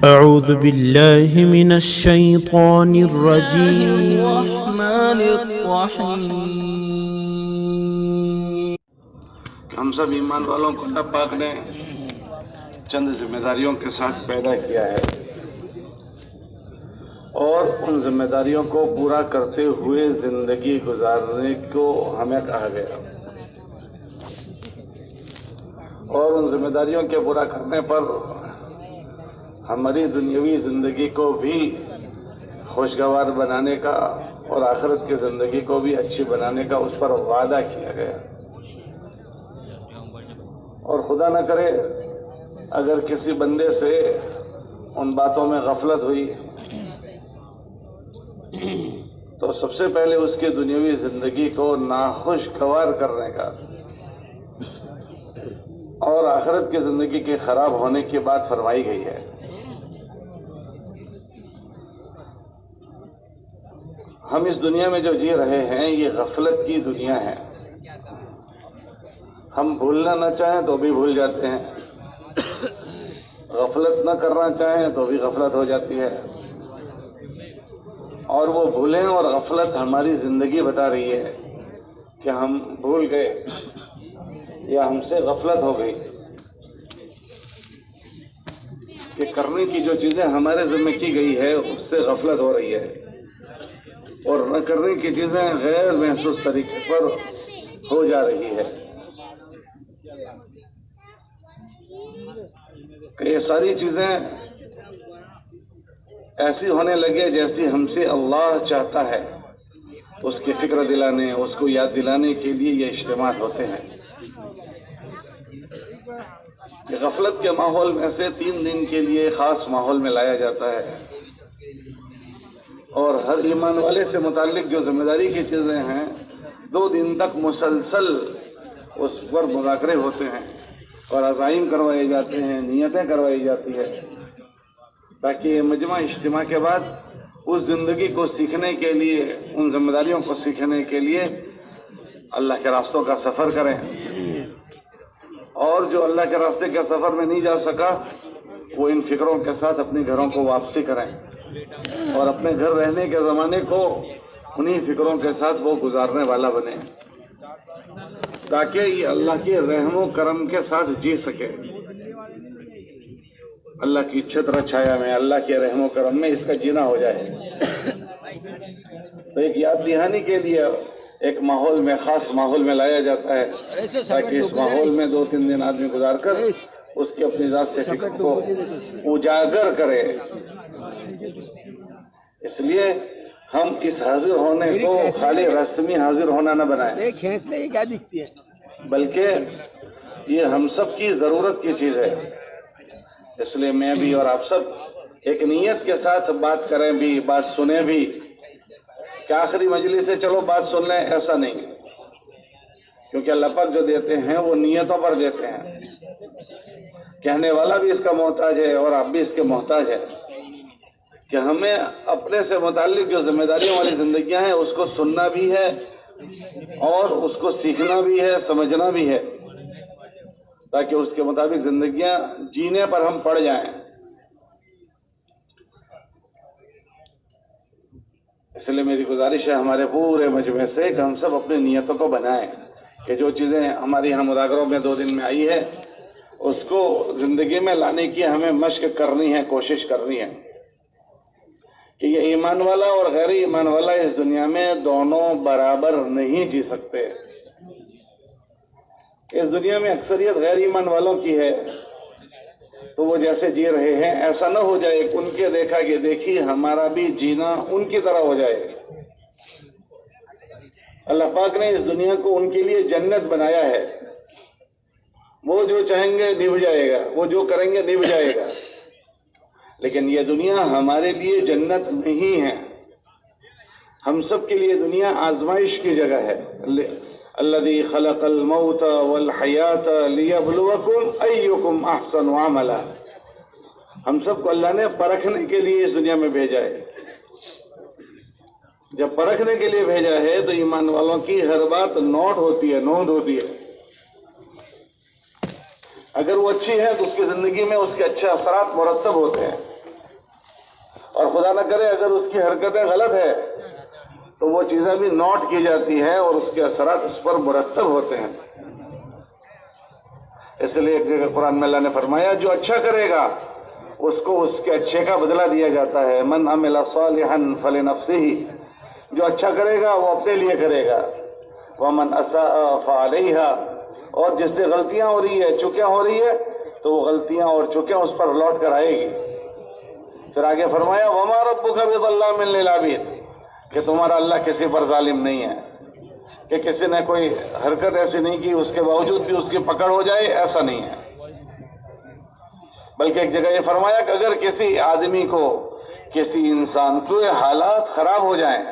أعوذ بالله من الشيطان الرجيم. الرحمن الرحیم. ہم سب ایمان والوں کو اللہ پاک نے چند ذمہ داریوں کے ساتھ پیدا کیا ہے اور ان ذمہ داریوں کو پورا کرتے ہوئے زندگی گزارنے کو ہمیں کہا گیا، اور ان ذمہ داریوں کے پورا کرنے پر ہماری دنیاوی زندگی کو بھی خوشگوار بنانے کا اور آخرت کی زندگی کو بھی اچھی بنانے کا اس پر وعدہ کیا گیا۔ اور خدا نہ کرے اگر کسی بندے سے ان باتوں میں غفلت ہوئی تو سب سے پہلے اس کی دنیاوی زندگی کو ناخوشگوار کرنے کا اور آخرت کی زندگی کے خراب ہونے کی بات فرمائی گئی ہے۔ ہم اس دنیا میں جو جی رہے ہیں یہ غفلت کی دنیا ہے۔ ہم بھولنا نہ چاہیں تو بھی بھول جاتے ہیں، غفلت نہ کرنا چاہیں تو بھی غفلت ہو جاتی ہے، اور وہ بھولیں اور غفلت ہماری زندگی بتا رہی ہے کہ ہم بھول گئے یا ہم سے غفلت ہو گئی کہ کرنے کی جو چیزیں ہمارے ذمہ کی گئی ہے اس سے غفلت ہو رہی ہے، اور نہ کرنے کی چیزیں غیر محسوس طریقے پر ہو جا رہی ہے۔ کہ یہ ساری چیزیں ایسی ہونے لگے جیسی ہم سے اللہ چاہتا ہے، اس کی فکر دلانے، اس کو یاد دلانے کے لیے یہ اجتماعات ہوتے ہیں۔ کہ غفلت کے ماحول میں سے 3 دن کے لیے خاص ماحول میں لایا جاتا ہے، اور ہر ایمان والے سے متعلق جو ذمہ داری کی چیزیں ہیں 2 دن تک مسلسل اس پر مذاکرے ہوتے ہیں اور عزائم کروائے جاتے ہیں، نیتیں کروائی جاتی ہے، تاکہ یہ مجمع اجتماع کے بعد اس زندگی کو سیکھنے کے لیے، ان ذمہ داریوں کو سیکھنے کے لیے اللہ کے راستوں کا سفر کریں، اور جو اللہ کے راستے کے سفر میں نہیں جا سکا وہ ان فکروں کے ساتھ اپنے گھروں کو واپسی کریں، اور اپنے گھر رہنے کے زمانے کو انہی فکروں کے ساتھ وہ گزارنے والا بنے، تاکہ یہ اللہ کے رحم و کرم کے ساتھ جی سکے۔ اللہ کی چھتر چھایا میں، اللہ کے رحم و کرم میں اس کا جینا ہو جائے۔ تو ایک یاد دہانی کے لیے ایک ماحول میں، خاص ماحول میں لایا جاتا ہے، تاکہ اس ماحول میں 2-3 دن آدمی گزار کر اس کی اپنی ذات سے فکر کو اجاگر کرے۔ اس لیے ہم اس حاضر ہونے کو خالی رسمی حاضر ہونا نہ بنائیں، بلکہ یہ ہم سب کی ضرورت کی چیز ہے۔ اس لیے میں بھی اور آپ سب ایک نیت کے ساتھ بات کریں بھی، بات سنیں بھی، کہ آخری مجلس سے چلو بات سن لیں، ایسا نہیں، کیونکہ اللہ پاک جو دیتے ہیں وہ نیتوں پر دیتے ہیں۔ کہنے والا بھی اس کا محتاج ہے اور آپ بھی اس کے محتاج ہے، کہ ہمیں اپنے سے متعلق جو ذمہ داریوں والی زندگیاں ہیں اس کو سننا بھی ہے اور اس کو سیکھنا بھی ہے، سمجھنا بھی ہے، تاکہ اس کے مطابق زندگیاں جینے پر ہم پڑ جائیں۔ اس لیے میری گزارش ہے ہمارے پورے مجمع سے کہ ہم سب اپنی نیتوں کو بنائیں، کہ جو چیزیں ہماری یہاں مذاکروں میں 2 دن میں آئی ہے اس کو زندگی میں لانے کی ہمیں مشق کرنی ہے، کوشش کرنی ہے، کہ یہ ایمان والا اور غیر ایمان والا اس دنیا میں دونوں برابر نہیں جی سکتے۔ اس دنیا میں اکثریت غیر ایمان والوں کی ہے، تو وہ جیسے جی رہے ہیں ایسا نہ ہو جائے کہ ان کے دیکھا کہ دیکھی ہمارا بھی جینا ان کی طرح ہو جائے۔ اللہ پاک نے اس دنیا کو ان کے لیے جنت بنایا ہے، وہ جو چاہیں گے نبھ جائے گا، وہ جو کریں گے نبھ جائے گا، لیکن یہ دنیا ہمارے لیے جنت نہیں ہے۔ ہم سب کے لیے دنیا آزمائش کی جگہ ہے۔ الذی خلق الموت والحیات لیبلوکم ایکم احسن عملا۔ ہم سب کو اللہ نے پرکھنے کے لیے اس دنیا میں بھیجا ہے۔ جب پرکھنے کے لیے بھیجا ہے تو ایمان والوں کی ہر بات نوٹ ہوتی ہے، نوند ہوتی ہے۔ اگر وہ اچھی ہے تو اس کی زندگی میں اس کے اچھے اثرات مرتب ہوتے ہیں، اور خدا نہ کرے اگر اس کی حرکتیں غلط ہے تو وہ چیزیں بھی نوٹ کی جاتی ہیں اور اس کے اثرات اس پر مرتب ہوتے ہیں. اس لیے ایک جگہ قرآن میں اللہ نے فرمایا جو اچھا کرے گا اس کو اس کے اچھے کا بدلہ دیا جاتا ہے. من عمل صالحا فلنفسه، جو اچھا کرے گا وہ اپنے لیے کرے گا. ومن اساء فعليها، اور جس سے غلطیاں ہو رہی ہے، چوکیاں ہو رہی ہے، تو وہ غلطیاں اور چوکیاں اس پر لوٹ کر آئے گی. پھر آگے فرمایا وما ربك بظلام للعبید، کہ تمہارا اللہ کسی پر ظالم نہیں ہے کہ کسی نے کوئی حرکت ایسی نہیں کی اس کے باوجود بھی اس کی پکڑ ہو جائے، ایسا نہیں ہے. بلکہ ایک جگہ یہ فرمایا کہ اگر کسی آدمی کو، کسی انسان کو حالات خراب ہو جائیں،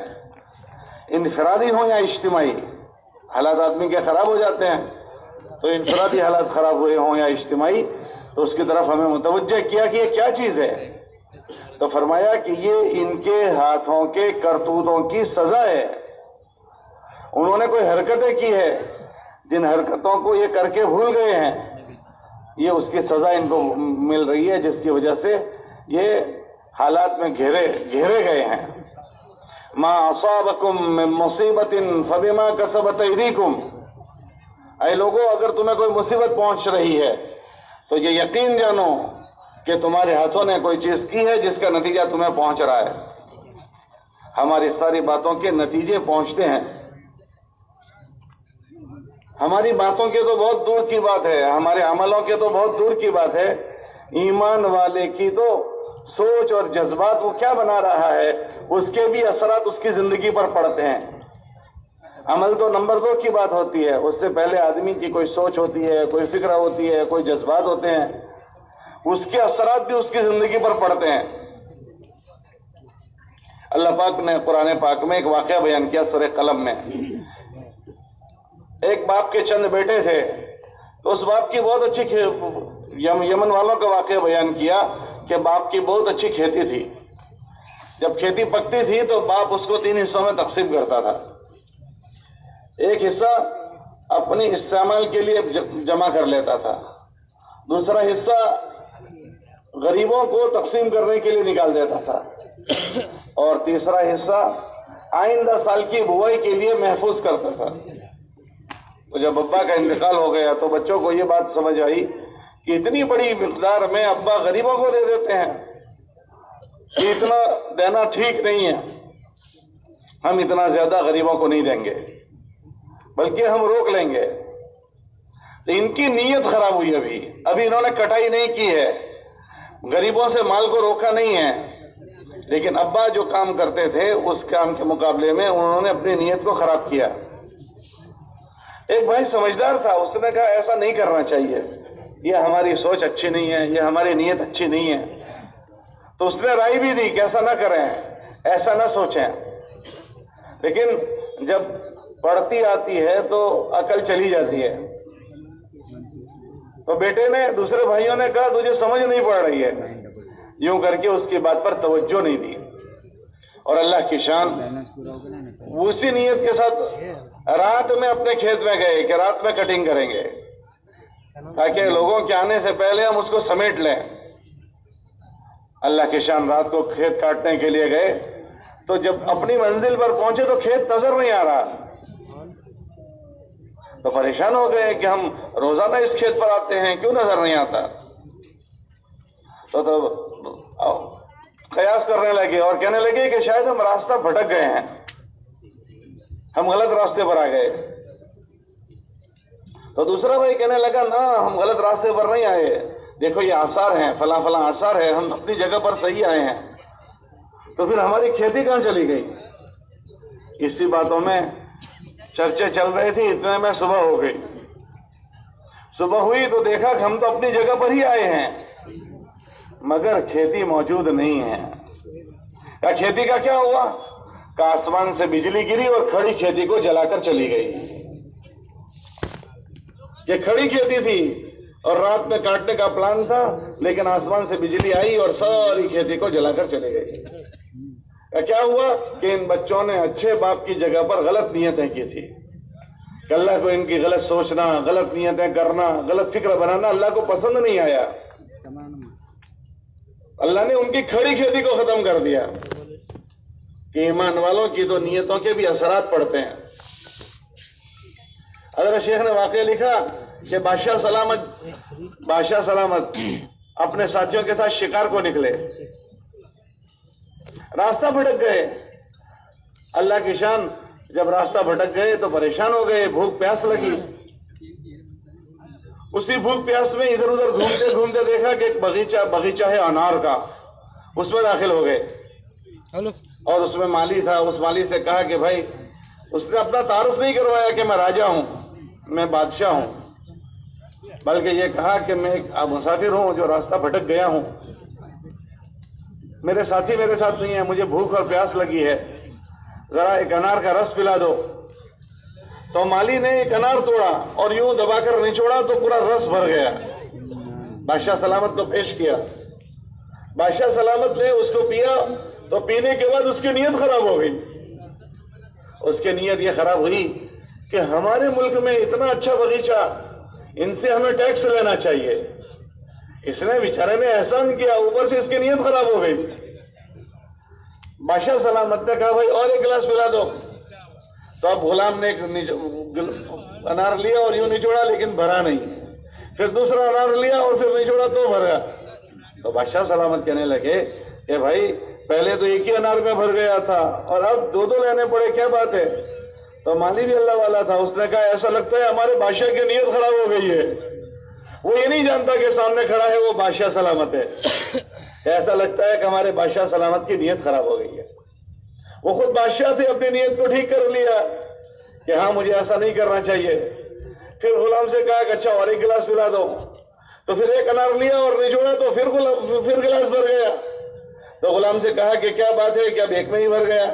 انفرادی ہوں یا اجتماعی، حالات آدمی کے خراب ہو جاتے ہیں، تو انفرادی حالات خراب ہوئے ہوں یا اجتماعی، تو اس کی طرف ہمیں متوجہ کیا کہ یہ کیا چیز ہے. تو فرمایا کہ یہ ان کے ہاتھوں کے کرتوتوں کی سزا ہے. انہوں نے کوئی حرکتیں کی ہے، جن حرکتوں کو یہ کر کے بھول گئے ہیں، یہ اس کی سزا ان کو مل رہی ہے، جس کی وجہ سے یہ حالات میں گھیرے گئے ہیں. ما اصابکم من مصیبت فبما کسبت ایدیکم، اے لوگو اگر تمہیں کوئی مصیبت پہنچ رہی ہے تو یہ یقین جانو کہ تمہارے ہاتھوں نے کوئی چیز کی ہے جس کا نتیجہ تمہیں پہنچ رہا ہے. ہماری ساری باتوں کے نتیجے پہنچتے ہیں. ہماری باتوں کے تو بہت دور کی بات ہے، ہمارے عملوں کے تو بہت دور کی بات ہے. ایمان والے کی تو سوچ اور جذبات وہ کیا بنا رہا ہے اس کے بھی اثرات اس کی زندگی پر پڑتے ہیں. عمل تو نمبر 2 کی بات ہوتی ہے، اس سے پہلے آدمی کی کوئی سوچ ہوتی ہے، کوئی فکر ہوتی ہے، کوئی جذبات ہوتے ہیں، اس کے اثرات بھی اس کی زندگی پر پڑتے ہیں. اللہ پاک نے قرآن پاک میں ایک واقعہ بیان کیا سورہ قلم میں. ایک باپ کے چند بیٹے تھے، تو اس باپ کی بہت اچھی یمن والوں کا واقعہ بیان کیا کہ باپ کی بہت اچھی کھیتی تھی. جب کھیتی پکتی تھی تو باپ اس کو 3 حصوں میں تقسیم کرتا تھا. ایک حصہ اپنی استعمال کے لیے جمع کر لیتا تھا، دوسرا حصہ غریبوں کو تقسیم کرنے کے لیے نکال دیتا تھا، اور تیسرا حصہ آئندہ سال کی بوائی کے لیے محفوظ کرتا تھا. تو جب ابا کا انتقال ہو گیا تو بچوں کو یہ بات سمجھ آئی کہ اتنی بڑی مقدار میں ابا غریبوں کو دے دیتے ہیں کہ اتنا دینا ٹھیک نہیں ہے، ہم اتنا زیادہ غریبوں کو نہیں دیں گے بلکہ ہم روک لیں گے. تو ان کی نیت خراب ہوئی. ابھی انہوں نے کٹائی نہیں کی ہے، غریبوں سے مال کو روکا نہیں ہے، لیکن ابا جو کام کرتے تھے اس کام کے مقابلے میں انہوں نے اپنی نیت کو خراب کیا. ایک بھائی سمجھدار تھا، اس نے کہا ایسا نہیں کرنا چاہیے، یہ ہماری سوچ اچھی نہیں ہے، یہ ہماری نیت اچھی نہیں ہے. تو اس نے رائے بھی دی کہ ایسا نہ کریں، ایسا نہ سوچیں. لیکن جب پڑھتی آتی ہے تو عقل چلی جاتی ہے. تو بیٹے نے، دوسرے بھائیوں نے کہا تجھے سمجھ نہیں پڑ رہی ہے، یوں کر کے اس کی بات پر توجہ نہیں دی. اور اللہ کی شان، اسی نیت کے ساتھ رات میں اپنے کھیت میں گئے کہ رات میں کٹنگ کریں گے تاکہ لوگوں کے آنے سے پہلے ہم اس کو سمیٹ لیں. اللہ کی شان، رات کو کھیت کاٹنے کے لیے گئے تو جب اپنی منزل پر پہنچے تو کھیت نظر نہیں آ رہا. تو پریشان ہو گئے کہ ہم روزانہ اس کھیت پر آتے ہیں، کیوں نظر نہیں آتا. تو قیاس کرنے لگے اور کہنے لگے کہ شاید ہم راستہ بھٹک گئے ہیں، ہم غلط راستے پر آ گئے. تو دوسرا بھائی کہنے لگا نہ، ہم غلط راستے پر نہیں آئے، دیکھو یہ آثار ہیں، فلاں فلاں آثار ہے، ہم اپنی جگہ پر صحیح آئے ہیں. تو پھر ہماری کھیتی کہاں چلی گئی؟ اسی باتوں میں چرچے چل رہے تھے، اتنے میں صبح ہو گئی. صبح ہوئی تو دیکھا کہ ہم تو اپنی جگہ پر ہی آئے ہیں مگر کھیتی موجود نہیں ہے. کیا کھیتی کا کیا ہوا؟ کہ آسمان سے بجلی گری اور کھڑی کھیتی کو جلا کر چلی گئی. یہ کھڑی کھیتی تھی اور رات میں کاٹنے کا پلان تھا، لیکن آسمان سے بجلی آئی اور ساری کھیتی کو جلا کر چلی گئی. کیا ہوا کہ ان بچوں نے اچھے باپ کی جگہ پر غلط نیتیں کی تھی کہ اللہ کو ان کی غلط سوچنا، غلط نیتیں کرنا، غلط فکر بنانا اللہ کو پسند نہیں آیا. اللہ نے ان کی کھڑی کھیتی کو ختم کر دیا کہ ایمان والوں کی تو نیتوں کے بھی اثرات پڑتے ہیں. حضرت شیخ نے واقعہ لکھا کہ بادشاہ سلامت اپنے ساتھیوں کے ساتھ شکار کو نکلے، راستہ بھٹک گئے. اللہ کی شان، جب راستہ بھٹک گئے تو پریشان ہو گئے، بھوک پیاس لگی. اسی بھوک پیاس میں ادھر ادھر گھومتے گھومتے دیکھا کہ ایک باغیچہ ہے انار کا، اس میں داخل ہو گئے. اور اس میں مالی تھا. اس مالی سے کہا کہ بھائی، اس نے اپنا تعارف نہیں کروایا کہ میں راجا ہوں، میں بادشاہ ہوں، بلکہ یہ کہا کہ میں ایک مسافر ہوں جو راستہ بھٹک گیا ہوں، میرے ساتھی میرے ساتھ نہیں ہے، مجھے بھوک اور پیاس لگی ہے، ذرا ایک انار کا رس پلا دو. تو مالی نے ایک انار توڑا اور یوں دبا کر نچوڑا تو پورا رس بھر گیا. بادشاہ سلامت کو پیش کیا. بادشاہ سلامت نے اس کو پیا تو پینے کے بعد اس کی نیت خراب ہو گئی. اس کی نیت یہ خراب ہوئی کہ ہمارے ملک میں اتنا اچھا باغیچہ، ان سے ہمیں ٹیکس لینا چاہیے. اس نے بیچارے نے احسان کیا، اوپر سے اس کی نیت خراب ہو گئی. بادشاہ سلامت نے کہا بھائی اور ایک گلاس پلا دو. تو اب غلام نے ایک انار لیا اور یوں نچوڑا لیکن بھرا نہیں. پھر دوسرا انار لیا اور پھر نچوڑا تو بھرا. تو بادشاہ سلامت کہنے لگے کہ بھائی پہلے تو ایک ہی انار میں بھر گیا تھا اور اب دو لینے پڑے، کیا بات ہے؟ تو مالی بھی اللہ والا تھا، اس نے کہا ایسا لگتا ہے ہمارے بادشاہ کی نیت خراب ہو گئی ہے. وہ یہ نہیں جانتا کہ سامنے کھڑا ہے وہ بادشاہ سلامت ہے. ایسا لگتا ہے کہ ہمارے بادشاہ سلامت کی نیت خراب ہو گئی ہے. وہ خود بادشاہ تھے، اپنی نیت کو ٹھیک کر لیا کہ ہاں مجھے ایسا نہیں کرنا چاہیے. پھر غلام سے کہا کہ اچھا اور ایک گلاس پلا دو. تو پھر ایک انار لیا اور نچوڑا تو پھر گلاس بھر گیا. تو غلام سے کہا کہ کیا بات ہے، کیا ایک میں ہی بھر گیا؟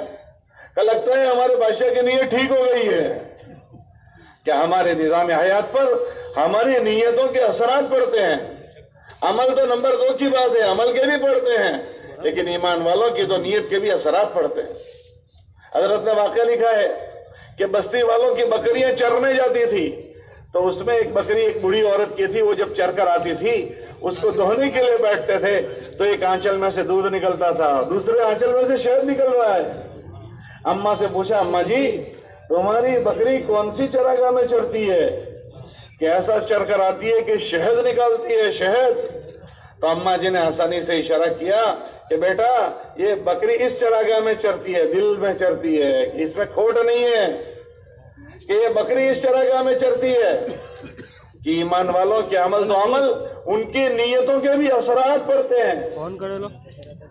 کہ لگتا ہے ہمارے بادشاہ کی نیت ٹھیک ہو گئی ہے. کیا ہمارے نظام حیات پر ہماری نیتوں کے اثرات پڑتے ہیں. عمل تو نمبر 2 کی بات ہے، عمل کے بھی پڑتے ہیں، لیکن ایمان والوں کی تو نیت کے بھی اثرات پڑتے ہیں. حضرت نے واقعہ لکھا ہے کہ بستی والوں کی بکریاں چرنے جاتی تھی تو اس میں ایک بکری ایک بوڑھی عورت کی تھی. وہ جب چر کر آتی تھی اس کو دہنے کے لیے بیٹھتے تھے تو ایک آنچل میں سے دودھ نکلتا تھا، دوسرے آنچل میں سے شہد نکل رہا ہے. اماں سے پوچھا اماں جی تمہاری بکری کون سی چراگاہ میں چرتی ہے کہ ایسا چر کر آتی ہے کہ شہد نکالتی ہے، شہد؟ تو اماں جی نے آسانی سے اشارہ کیا کہ بیٹا یہ بکری اس چراگاہ میں چرتی ہے، دل میں چرتی ہے، اس میں کھوٹ نہیں ہے کہ یہ بکری اس چراگاہ میں چرتی ہے. کہ ایمان والوں کے عمل تو عمل، ان کی نیتوں کے بھی اثرات پڑتے ہیں.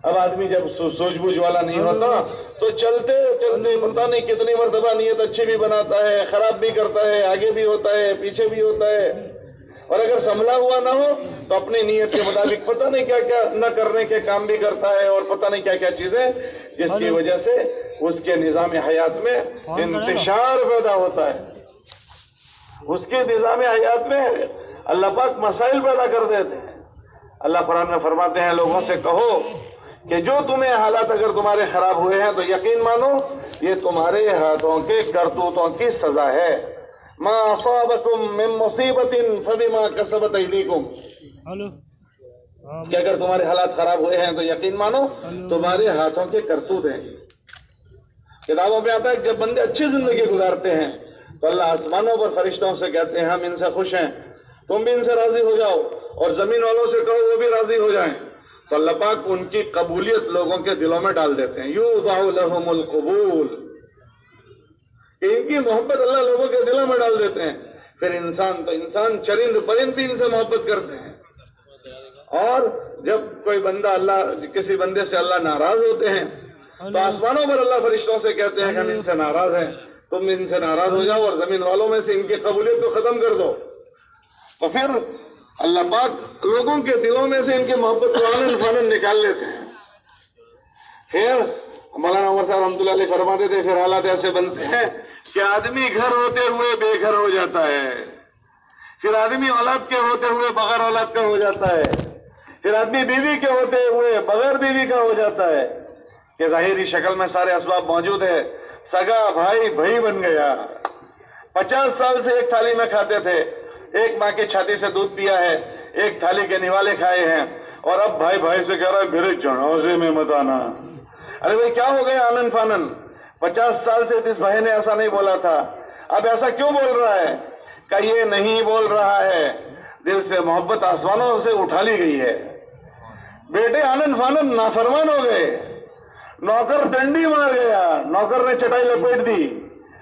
اب آدمی جب سوچ بوجھ والا نہیں ہوتا تو چلتے چلتے پتہ نہیں کتنی مرتبہ نیت اچھی بھی بناتا ہے، خراب بھی کرتا ہے، آگے بھی ہوتا ہے، پیچھے بھی ہوتا ہے. اور اگر سنبھلا ہوا نہ ہو تو اپنی نیت کے مطابق پتہ نہیں کیا کیا نہ کرنے کے کام بھی کرتا ہے، اور پتہ نہیں کیا کیا چیزیں، جس کی وجہ سے اس کے نظام حیات میں انتشار پیدا ہوتا ہے. اس کے نظام حیات میں اللہ پاک مسائل پیدا کر دیتے ہیں. اللہ قرآن میں فرماتے ہیں لوگوں سے کہو کہ جو تمہیں حالات اگر تمہارے خراب ہوئے ہیں تو یقین مانو یہ تمہارے ہاتھوں کے کرتوتوں کی سزا ہے. ما اصابکم من مصیبت فبما کسبت ایدیکم، کہ اگر تمہارے حالات خراب ہوئے ہیں تو یقین مانو تمہارے ہاتھوں کے کرتوت ہیں. کتابوں میں آتا ہے کہ جب بندے اچھی زندگی گزارتے ہیں تو اللہ آسمانوں پر فرشتوں سے کہتے ہیں ہم ان سے خوش ہیں، تم بھی ان سے راضی ہو جاؤ، اور زمین والوں سے کہو وہ بھی راضی ہو جائیں. تو اللہ پاک ان کی قبولیت لوگوں کے دلوں میں ڈال دیتے ہیں. یوضع لهم القبول، کہ ان کی محبت اللہ لوگوں کے دلوں میں ڈال دیتے ہیں. پھر انسان چرند پرند بھی ان سے محبت کرتے ہیں. اور جب کوئی بندہ کسی بندے سے اللہ ناراض ہوتے ہیں تو آسمانوں پر اللہ فرشتوں سے کہتے ہیں کہ ہم ان سے ناراض ہیں، تم ان سے ناراض ہو جاؤ اور زمین والوں میں سے ان کی قبولیت کو ختم کر دو. تو پھر اللہ پاک لوگوں کے دلوں میں سے ان کی محبت کو آنن فانن نکال لیتے ہیں. پھر مولانا عمر صاحب رحمۃ اللہ علیہ فرماتے تھے پھر حالات ایسے بنتے ہیں کہ آدمی گھر ہوتے ہوئے بے گھر ہو جاتا ہے، پھر آدمی اولاد کے ہوتے ہوئے بغیر اولاد کا ہو جاتا ہے، پھر آدمی بیوی کے ہوتے ہوئے بغیر بیوی کا ہو جاتا ہے کہ ظاہری شکل میں سارے اسباب موجود ہے، سگا بھائی بن گیا. 50 سال سے ایک تھالی میں کھاتے تھے، ایک ماں کی چھاتی سے دودھ پیا ہے، ایک تھالی کے نوالے کھائے ہیں، اور اب بھائی بھائی سے کہہ رہا ہے میرے جنازے میں مت آنا. ارے بھائی کیا ہو گیا آنن فانن؟ 50 سال سے اس بھائی نے ایسا نہیں بولا تھا، اب ایسا کیوں بول رہا ہے؟ کہ یہ نہیں بول رہا ہے، دل سے محبت آسمانوں سے اٹھا لی گئی ہے. بیٹے آنن فانن نافرمان ہو گئے، نوکر ڈنڈی مار گیا، نوکر نے چٹائی لپیٹ دی.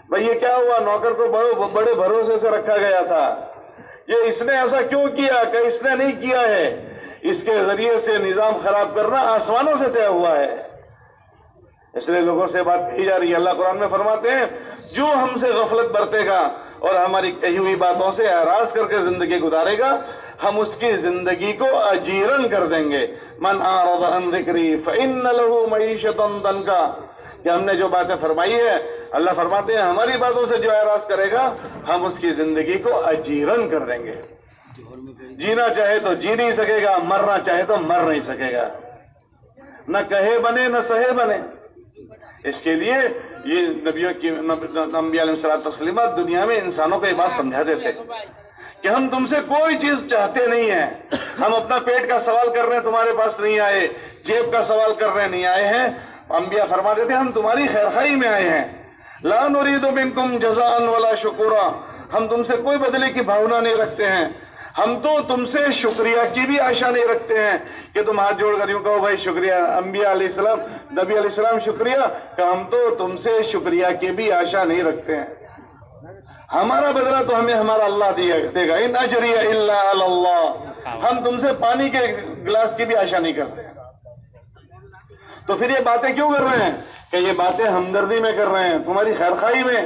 بھئی یہ کیا ہوا؟ نوکر کو بڑے بھروسے سے رکھا گیا تھا، یہ اس نے ایسا کیوں کیا؟ کہ اس نے نہیں کیا ہے، اس کے ذریعے سے نظام خراب کرنا آسمانوں سے طے ہوا ہے. اس لیے لوگوں سے بات کہی جا رہی ہے. اللہ قرآن میں فرماتے ہیں جو ہم سے غفلت برتے گا اور ہماری کہی ہوئی باتوں سے اعراض کر کے زندگی گزارے گا، ہم اس کی زندگی کو اجیرن کر دیں گے. من اعرض عن ذکری فإن له معیشۃ ضنکا، کہ ہم نے جو باتیں فرمائی ہے، اللہ فرماتے ہیں ہماری باتوں سے جو اعراض کرے گا ہم اس کی زندگی کو اجیرن کر دیں گے. جینا چاہے تو جی نہیں سکے گا، مرنا چاہے تو مر نہیں سکے گا، نہ کہے بنے نہ سہے بنے. اس کے لیے یہ نبیوں کی انبیاء علیہ الصلوۃ والتسلیمات دنیا میں انسانوں کو یہ بات سمجھا دیتے کہ ہم تم سے کوئی چیز چاہتے نہیں ہیں، ہم اپنا پیٹ کا سوال کرنے تمہارے پاس نہیں آئے، جیب کا سوال کرنے نہیں آئے ہیں. انبیاء فرما دیتے ہم تمہاری خیرخواہی میں آئے ہیں. لا نريد منکم جزاء ولا شکورا، ہم تم سے کوئی بدلے کی بھاونا نہیں رکھتے ہیں، ہم تو تم سے شکریہ کی بھی آشا نہیں رکھتے ہیں کہ تم ہاتھ جوڑ کر یوں کہو بھائی شکریہ. انبیاء علیہ السلام، نبی علیہ السلام شکریہ، کہ ہم تو تم سے شکریہ کی بھی آشا نہیں رکھتے ہیں، ہمارا بدلہ تو ہمیں ہمارا اللہ دے گا. ان اجری الا علی اللہ، ہم تم سے پانی کے گلاس کی بھی آشا نہیں کرتے. تو پھر یہ باتیں کیوں کر رہے ہیں؟ کہ یہ باتیں ہمدردی میں کر رہے ہیں، تمہاری خیرخواہی میں،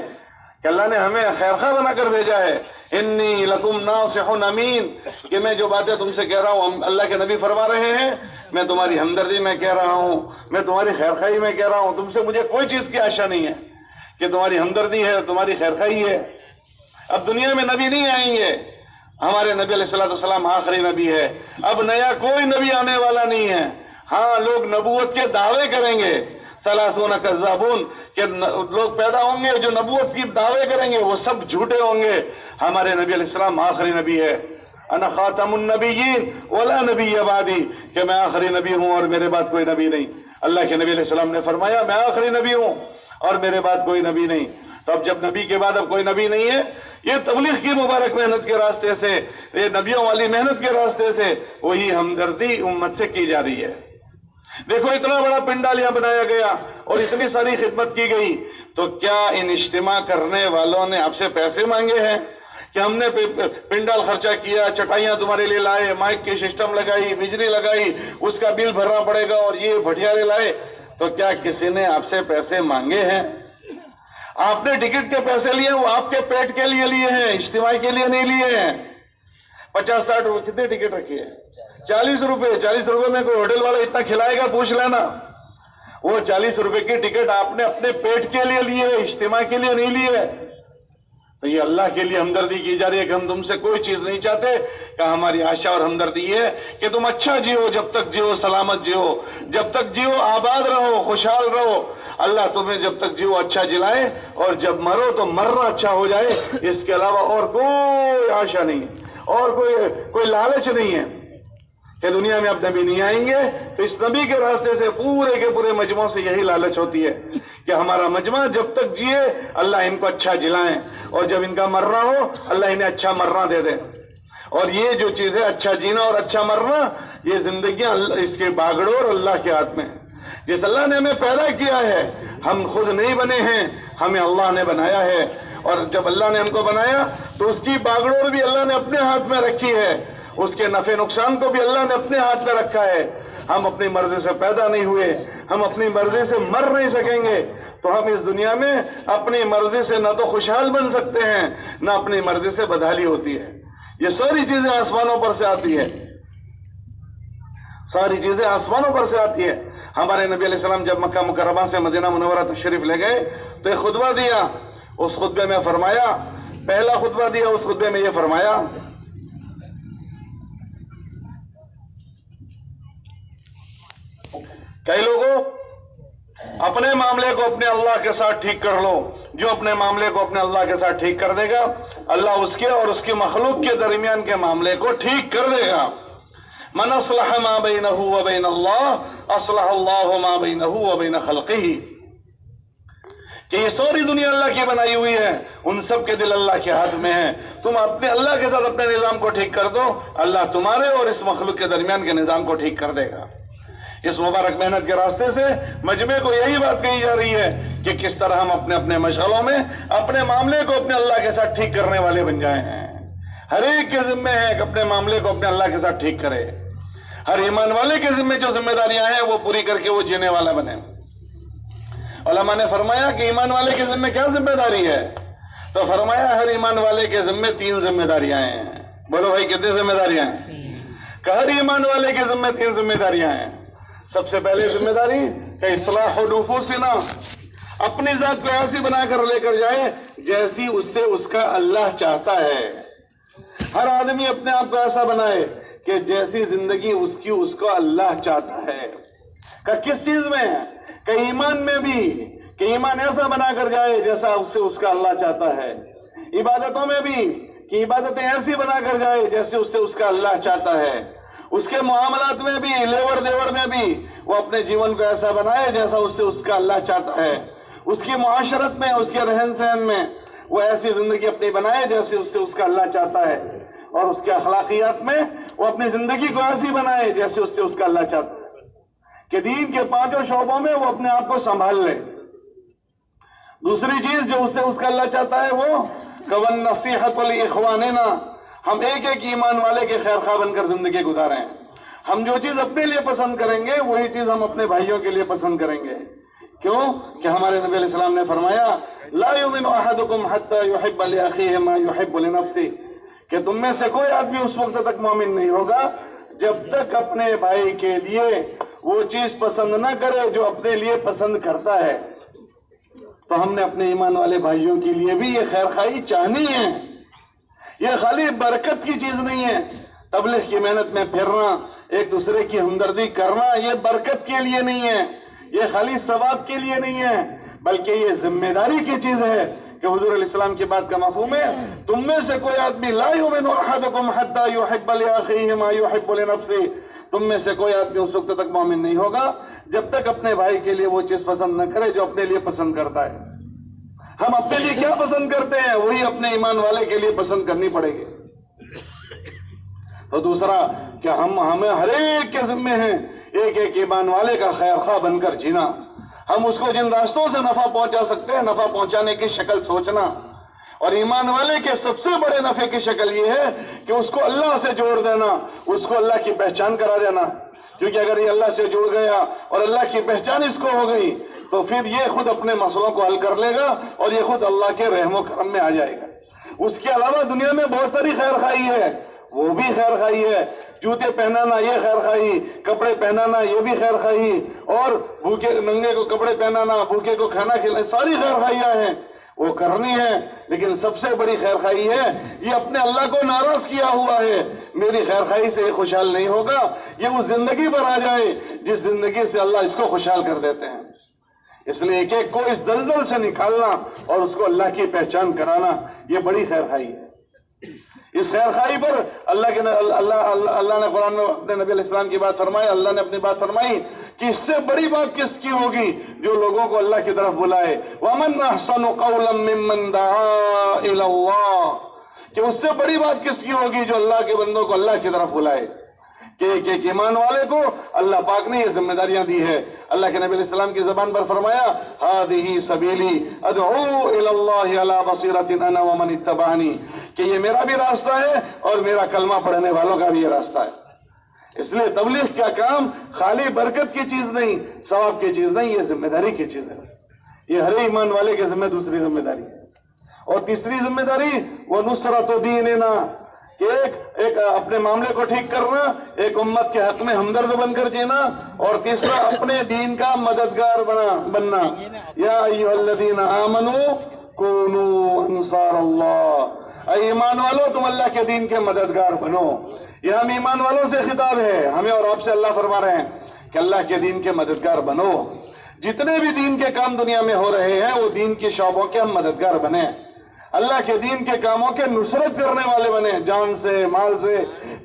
کہ اللہ نے ہمیں خیرخواہ بنا کر بھیجا ہے. انی لکم ناصح امین، کہ میں جو باتیں تم سے کہہ رہا ہوں اللہ کے نبی فرما رہے ہیں، میں تمہاری ہمدردی میں کہہ رہا ہوں، میں تمہاری خیرخواہی میں کہہ رہا ہوں. تم سے مجھے کوئی چیز کی آشا نہیں ہے کہ تمہاری ہمدردی ہے، تمہاری خیرخواہی ہے. اب دنیا میں نبی نہیں آئیں گے، ہمارے نبی علیہ الصلوۃ والسلام آخری نبی ہے، اب نیا کوئی نبی آنے والا نہیں ہے. ہاں لوگ نبوت کے دعوے کریں گے، 30 کذابون، کہ لوگ پیدا ہوں گے جو نبوت کی دعوے کریں گے، وہ سب جھوٹے ہوں گے. ہمارے نبی علیہ السلام آخری نبی ہے. انا خاتم النبیین ولا نبی بعدی، کہ میں آخری نبی ہوں اور میرے بعد کوئی نبی نہیں. اللہ کے نبی علیہ السلام نے فرمایا میں آخری نبی ہوں اور میرے بعد کوئی نبی نہیں. تو اب جب نبی کے بعد اب کوئی نبی نہیں ہے، یہ تبلیغ کی مبارک محنت کے راستے سے، یہ نبیوں والی محنت کے راستے سے وہی ہمدردی امت سے کی جا رہی ہے. دیکھو اتنا بڑا پنڈال یہاں بنایا گیا اور اتنی ساری خدمت کی گئی، تو کیا ان اجتماع کرنے والوں نے آپ سے پیسے مانگے ہیں کہ ہم نے پنڈال خرچہ کیا، چٹائیاں تمہارے لیے لائے، مائک کی سسٹم لگائی، بجلی لگائی، اس کا بل بھرنا پڑے گا اور یہ بھٹیارے لائے؟ تو کیا کسی نے آپ سے پیسے مانگے ہیں؟ آپ نے ٹکٹ کے پیسے لیے، وہ آپ کے پیٹ کے لیے لیے ہیں، اجتماع کے لیے نہیں لیے ہیں. 50-60 روپے کتنے ٹکٹ رکھی ہے؟ 40 روپے. 40 روپے میں کوئی ہوٹل والا اتنا کھلائے گا؟ پوچھ لینا. وہ 40 روپے کی ٹکٹ آپ نے اپنے پیٹ کے لیے لی ہے، اجتماع کے لیے نہیں لی ہے. تو یہ اللہ کے لیے ہمدردی کی جا رہی ہے کہ ہم تم سے کوئی چیز نہیں چاہتے، کہ ہماری آشا اور ہمدردی یہ ہے کہ تم اچھا جیو، جب تک جیو سلامت جیو، جب تک جیو آباد رہو، خوشحال رہو. اللہ تمہیں جب تک جیو اچھا جلائے، اور جب مرو تو مرنا اچھا ہو جائے. اس کے علاوہ اور کوئی آشا نہیں، اور کوئی لالچ نہیں ہے کہ دنیا میں اب نبی نہیں آئیں گے. تو اس نبی کے راستے سے پورے کے پورے مجموعوں سے یہی لالچ ہوتی ہے کہ ہمارا مجمع جب تک جیے اللہ ان کو اچھا جلائیں، اور جب ان کا مرنا ہو اللہ انہیں اچھا مرنا دے دے. اور یہ جو چیز ہے اچھا جینا اور اچھا مرنا، یہ زندگیاں اس کے باگڑور اللہ کے ہاتھ میں. جس اللہ نے ہمیں پیدا کیا ہے، ہم خود نہیں بنے ہیں، ہمیں اللہ نے بنایا ہے. اور جب اللہ نے ہم کو بنایا تو اس کی باگڑور بھی اللہ نے اپنے ہاتھ میں رکھی ہے، اس کے نفع نقصان کو بھی اللہ نے اپنے ہاتھ میں رکھا ہے. ہم اپنی مرضی سے پیدا نہیں ہوئے، ہم اپنی مرضی سے مر نہیں سکیں گے. تو ہم اس دنیا میں اپنی مرضی سے نہ تو خوشحال بن سکتے ہیں، نہ اپنی مرضی سے بدحالی ہوتی ہے. یہ ساری چیزیں آسمانوں پر سے آتی ہے، ساری چیزیں آسمانوں پر سے آتی ہے. ہمارے نبی علیہ السلام جب مکہ مکرمہ سے مدینہ منورہ تشریف لے گئے تو ایک خطبہ دیا. اس خطبے میں فرمایا، پہلا خطبہ دیا، اس خطبے میں یہ فرمایا کئی لوگوں اپنے معاملے کو اپنے اللہ کے ساتھ ٹھیک کر لو. جو اپنے معاملے کو اپنے اللہ کے ساتھ ٹھیک کر دے گا، اللہ اس کے اور اس کی مخلوق کے درمیان کے معاملے کو ٹھیک کر دے گا. من اصلح ما بینہ و بین اللہ اصلح اللہ ما بینہ و بین خلقہ، کہ یہ ساری دنیا اللہ کی بنائی ہوئی ہے، ان سب کے دل اللہ کے ہاتھ میں ہیں، تم اپنے اللہ کے ساتھ اپنے نظام کو ٹھیک کر دو، اللہ تمہارے اور اس مخلوق کے درمیان کے نظام کو ٹھیک کر دے گا۔ اس مبارک محنت کے راستے سے مجمع کو یہی بات کہی جا رہی ہے کہ کس طرح ہم اپنے اپنے مشغلوں میں اپنے معاملے کو اپنے اللہ کے ساتھ ٹھیک کرنے والے بن جائیں ہیں۔ ہر ایک کے ذمہ ہے کہ اپنے معاملے کو اپنے اللہ کے ساتھ ٹھیک کرے، ہر ایمان والے کے ذمہ جو ذمہ داریاں ہیں وہ پوری کر کے وہ جینے والا بنے۔ علماء نے فرمایا کہ ایمان والے کے ذمہ کیا ذمہ داری ہے؟ تو فرمایا ہر ایمان والے کے ذمہ 3 ذمہ داریاں ہیں۔ بولو بھائی کتنی ذمہ داریاں ہیں؟ کہ ہر ایمان والے کے ذمہ 3 ذمہ داریاں ہیں۔ سب سے پہلے ذمہ داری کہ اصلاح نفوسنا، اپنی ذات کو ایسی بنا کر لے کر جائے جیسی اس سے اس کا اللہ چاہتا ہے۔ ہر آدمی اپنے آپ کو ایسا بنائے کہ جیسی زندگی اس کی اس کو اللہ چاہتا ہے۔ کہ کس چیز میں؟ کہ ایمان میں بھی، کہ ایمان ایسا بنا کر جائے جیسا اس سے اس کا اللہ چاہتا ہے۔ عبادتوں میں بھی کہ عبادتیں ایسی بنا کر جائے جیسے اس سے اس کا اللہ چاہتا ہے۔ اس کے معاملات میں بھی، لیور دیور میں بھی وہ اپنے جیون کو ایسا بنائے جیسا اس سے اس کا اللہ چاہتا ہے۔ اس کی معاشرت میں، اس کے رہن سہن میں وہ ایسی زندگی اپنی بنائے جیسے اس سے اس کا اللہ چاہتا ہے، اور اس کے اخلاقیات میں وہ اپنی زندگی کو ایسی بنائے جیسے اس سے اس کا اللہ چاہتا ہے، کہ دین کے 5 شعبوں میں وہ اپنے آپ کو سنبھال لے۔ دوسری چیز جو اس سے اس کا اللہ چاہتا ہے وہ وَالنَّصِيحَةُ لِإِخْوَانِنَا، ہم ایک ایک ایمان والے کے خیر خواہ بن کر زندگی گزاریں۔ ہم جو چیز اپنے لیے پسند کریں گے وہی چیز ہم اپنے بھائیوں کے لیے پسند کریں گے۔ کیوں؟ کہ ہمارے نبی علیہ السلام نے فرمایا لا يؤمن احدكم حتى يحب لاخيه ما يحب لنفسه، کہ تم میں سے کوئی آدمی اس وقت تک مومن نہیں ہوگا جب تک اپنے بھائی کے لیے وہ چیز پسند نہ کرے جو اپنے لیے پسند کرتا ہے۔ تو ہم نے اپنے ایمان والے بھائیوں کے لیے بھی یہ خیر خواہی چاہنی ہے۔ یہ خالی برکت کی چیز نہیں ہے، تبلیغ کی محنت میں پھرنا، ایک دوسرے کی ہمدردی کرنا، یہ برکت کے لیے نہیں ہے، یہ خالی ثواب کے لیے نہیں ہے، بلکہ یہ ذمہ داری کی چیز ہے کہ حضور علیہ السلام کی بات کا مفہوم ہے تم میں سے کوئی آدمی لا یؤمن احدکم حتی یحب لاخیہ ما یحب لنفسہ، تم میں سے کوئی آدمی اس وقت تک مومن نہیں ہوگا جب تک اپنے بھائی کے لیے وہ چیز پسند نہ کرے جو اپنے لیے پسند کرتا ہے۔ ہم اپنے لیے کیا پسند کرتے ہیں وہی اپنے ایمان والے کے لیے پسند کرنی پڑے گی۔ تو دوسرا کہ ہمیں ہر ایک کے ذمے ہیں ایک ایک ایمان والے کا خیر خواہ بن کر جینا۔ ہم اس کو جن راستوں سے نفع پہنچا سکتے ہیں نفع پہنچانے کی شکل سوچنا، اور ایمان والے کے سب سے بڑے نفع کی شکل یہ ہے کہ اس کو اللہ سے جوڑ دینا، اس کو اللہ کی پہچان کرا دینا، کیونکہ اگر یہ اللہ سے جڑ گیا اور اللہ کی پہچان اس کو ہو گئی تو پھر یہ خود اپنے مسئلوں کو حل کر لے گا اور یہ خود اللہ کے رحم و کرم میں آ جائے گا۔ اس کے علاوہ دنیا میں بہت ساری خیر خواہی ہے، وہ بھی خیر خواہی ہے، جوتے پہنانا یہ خیر خواہی، کپڑے پہنانا یہ بھی خیر خواہی، اور بھوکے ننگے کو کپڑے پہنانا، بھوکے کو کھانا کھلانا، ساری خیر خواہیاں ہیں وہ کرنی ہے، لیکن سب سے بڑی خیر خواہی ہے یہ اپنے اللہ کو ناراض کیا ہوا ہے، میری خیر خواہی سے یہ خوشحال نہیں ہوگا، یہ اس زندگی پر آ جائے جس زندگی سے اللہ اس کو خوشحال کر دیتے ہیں۔ اس لیے ایک ایک کو اس دلدل سے نکالنا اور اس کو اللہ کی پہچان کرانا یہ بڑی خیر خواہی ہے۔ اس خیر خواہی پر اللہ نے قرآن میں اپنے نبی علیہ السلام کی بات فرمائی، اللہ نے اپنی بات فرمائی کہ اس سے بڑی بات کس کی ہوگی جو لوگوں کو اللہ کی طرف بلائے، وَمَنْ أَحْسَنُ قَوْلًا مِّمَّنْ دَعَا إِلَى اللَّهِ، کہ اس سے بڑی بات کس کی ہوگی جو اللہ کے بندوں کو اللہ کی طرف بلائے۔ کہ ایک ایک ایمان والے کو اللہ پاک نے یہ ذمہ داریاں دی ہے۔ اللہ کے نبی علیہ السلام کی زبان پر فرمایا هَذِهِ سَبِيلِي أَدْعُو إِلَى اللَّهِ عَلَى بَصِيرَةٍ أَنَا وَمَنِ اتَّبَعَنِي، کہ یہ میرا بھی راستہ ہے اور میرا کلمہ پڑھنے والوں کا بھی یہ راستہ ہے۔ اس لیے تبلیغ کا کام خالی برکت کی چیز نہیں، ثواب کی چیز نہیں، یہ ذمہ داری کی چیز ہے۔ یہ ہر ایمان والے کے ذمہ دوسری ذمہ داری ہے۔ اور تیسری ذمہ داری وہ نصرت دیننا، کہ ایک اپنے معاملے کو ٹھیک کرنا، ایک امت کے حق میں ہمدرد بن کر جینا، اور تیسرا اپنے دین کا مددگار بننا۔ یا ایھا الذین آمنوا کونوا انصار اللہ، اے ایمان والو تم اللہ کے دین کے مددگار بنو۔ یہ ہم ایمان والوں سے خطاب ہے، ہمیں اور آپ سے اللہ فرما رہے ہیں کہ اللہ کے دین کے مددگار بنو۔ جتنے بھی دین کے کام دنیا میں ہو رہے ہیں وہ دین کے شعبوں کے ہم مددگار بنیں۔ اللہ کے دین کے کاموں کے نصرت کرنے والے بنے، جان سے، مال سے،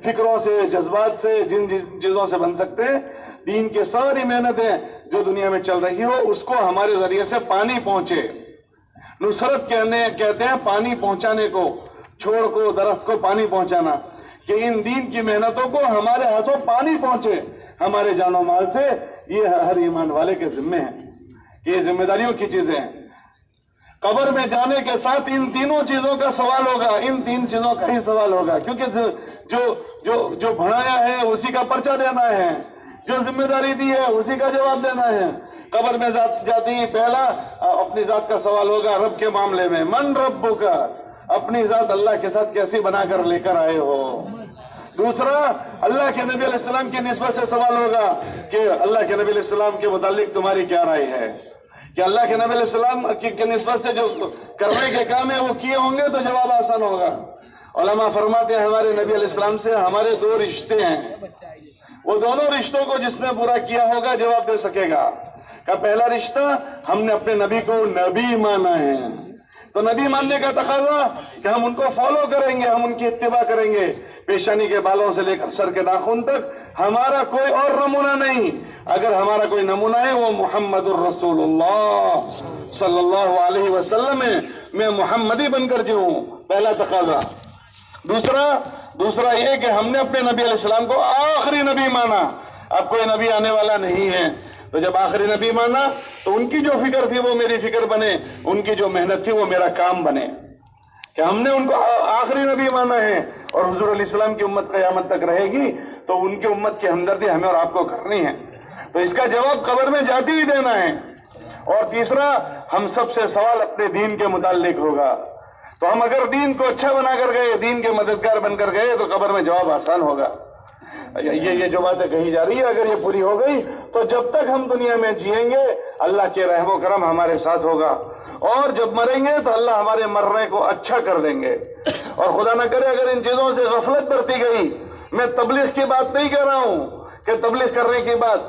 فکروں سے، جذبات سے، جن چیزوں سے بن سکتے ہیں۔ دین کے ساری محنتیں جو دنیا میں چل رہی ہو اس کو ہمارے ذریعے سے پانی پہنچے۔ نصرت کہتے ہیں پانی پہنچانے کو، چھوڑ کو، درخت کو پانی پہنچانا، کہ ان دین کی محنتوں کو ہمارے ہاتھوں پانی پہنچے ہمارے جان و مال سے۔ یہ ہر ایمان والے کے ذمے ہیں، یہ ذمہ داریوں کی چیزیں ہیں۔ قبر میں جانے کے ساتھ ان تینوں چیزوں کا سوال ہوگا، ان تین چیزوں کا ہی سوال ہوگا، کیونکہ جو بڑھایا ہے اسی کا پرچہ دینا ہے، جو ذمہ داری دی ہے اسی کا جواب دینا ہے۔ قبر میں جاتی ہی پہلا اپنی ذات کا سوال ہوگا رب کے معاملے میں، من ربک، اپنی ذات اللہ کے ساتھ کیسی بنا کر لے کر آئے ہو۔ دوسرا، اللہ کے نبی علیہ السلام کی نسبت سے سوال ہوگا کہ اللہ کے نبی علیہ السلام کے متعلق تمہاری کیا رائے ہے، کہ اللہ کے نبی علیہ السلام کی نسبت سے جو کرنے کے کام ہیں وہ کیے ہوں گے تو جواب آسان ہوگا۔ علماء فرماتے ہیں ہمارے نبی علیہ السلام سے ہمارے دو رشتے ہیں، وہ دونوں رشتوں کو جس نے پورا کیا ہوگا جواب دے سکے گا۔ کہ پہلا رشتہ، ہم نے اپنے نبی کو نبی مانا ہے، تو نبی ماننے کا تقاضا کہ ہم ان کو فالو کریں گے، ہم ان کی اتباع کریں گے، پیشانی کے بالوں سے لے کر سر کے ناخن تک ہمارا کوئی اور نمونہ نہیں۔ اگر ہمارا کوئی نمونہ ہے وہ محمد الرسول اللہ صلی اللہ علیہ وسلم ہے، میں محمدی بن کر جیوں، پہلا تقاضا۔ دوسرا یہ کہ ہم نے اپنے نبی علیہ السلام کو آخری نبی مانا، اب کوئی نبی آنے والا نہیں ہے، تو جب آخری نبی مانا تو ان کی جو فکر تھی وہ میری فکر بنے، ان کی جو محنت تھی وہ میرا کام بنے، کہ ہم نے ان کو آخری نبی مانا ہے اور حضور علیہ السلام کی امت قیامت تک رہے گی تو ان کی امت کی ہمدردی ہمیں اور آپ کو کرنی ہے، تو اس کا جواب قبر میں جاتی ہی دینا ہے۔ اور تیسرا، ہم سب سے سوال اپنے دین کے متعلق ہوگا، تو ہم اگر دین کو اچھا بنا کر گئے، دین کے مددگار بن کر گئے تو قبر میں جواب آسان ہوگا۔ یہ جو باتیں کہی جا رہی ہے اگر یہ پوری ہو گئی تو جب تک ہم دنیا میں جئیں گے اللہ کے رحم و کرم ہمارے ساتھ ہوگا، اور جب مریں گے تو اللہ ہمارے مرنے کو اچھا کر دیں گے۔ اور خدا نہ کرے اگر ان چیزوں سے غفلت برتی گئی، میں تبلیغ کی بات نہیں کہہ رہا ہوں کہ تبلیغ کرنے کی بات،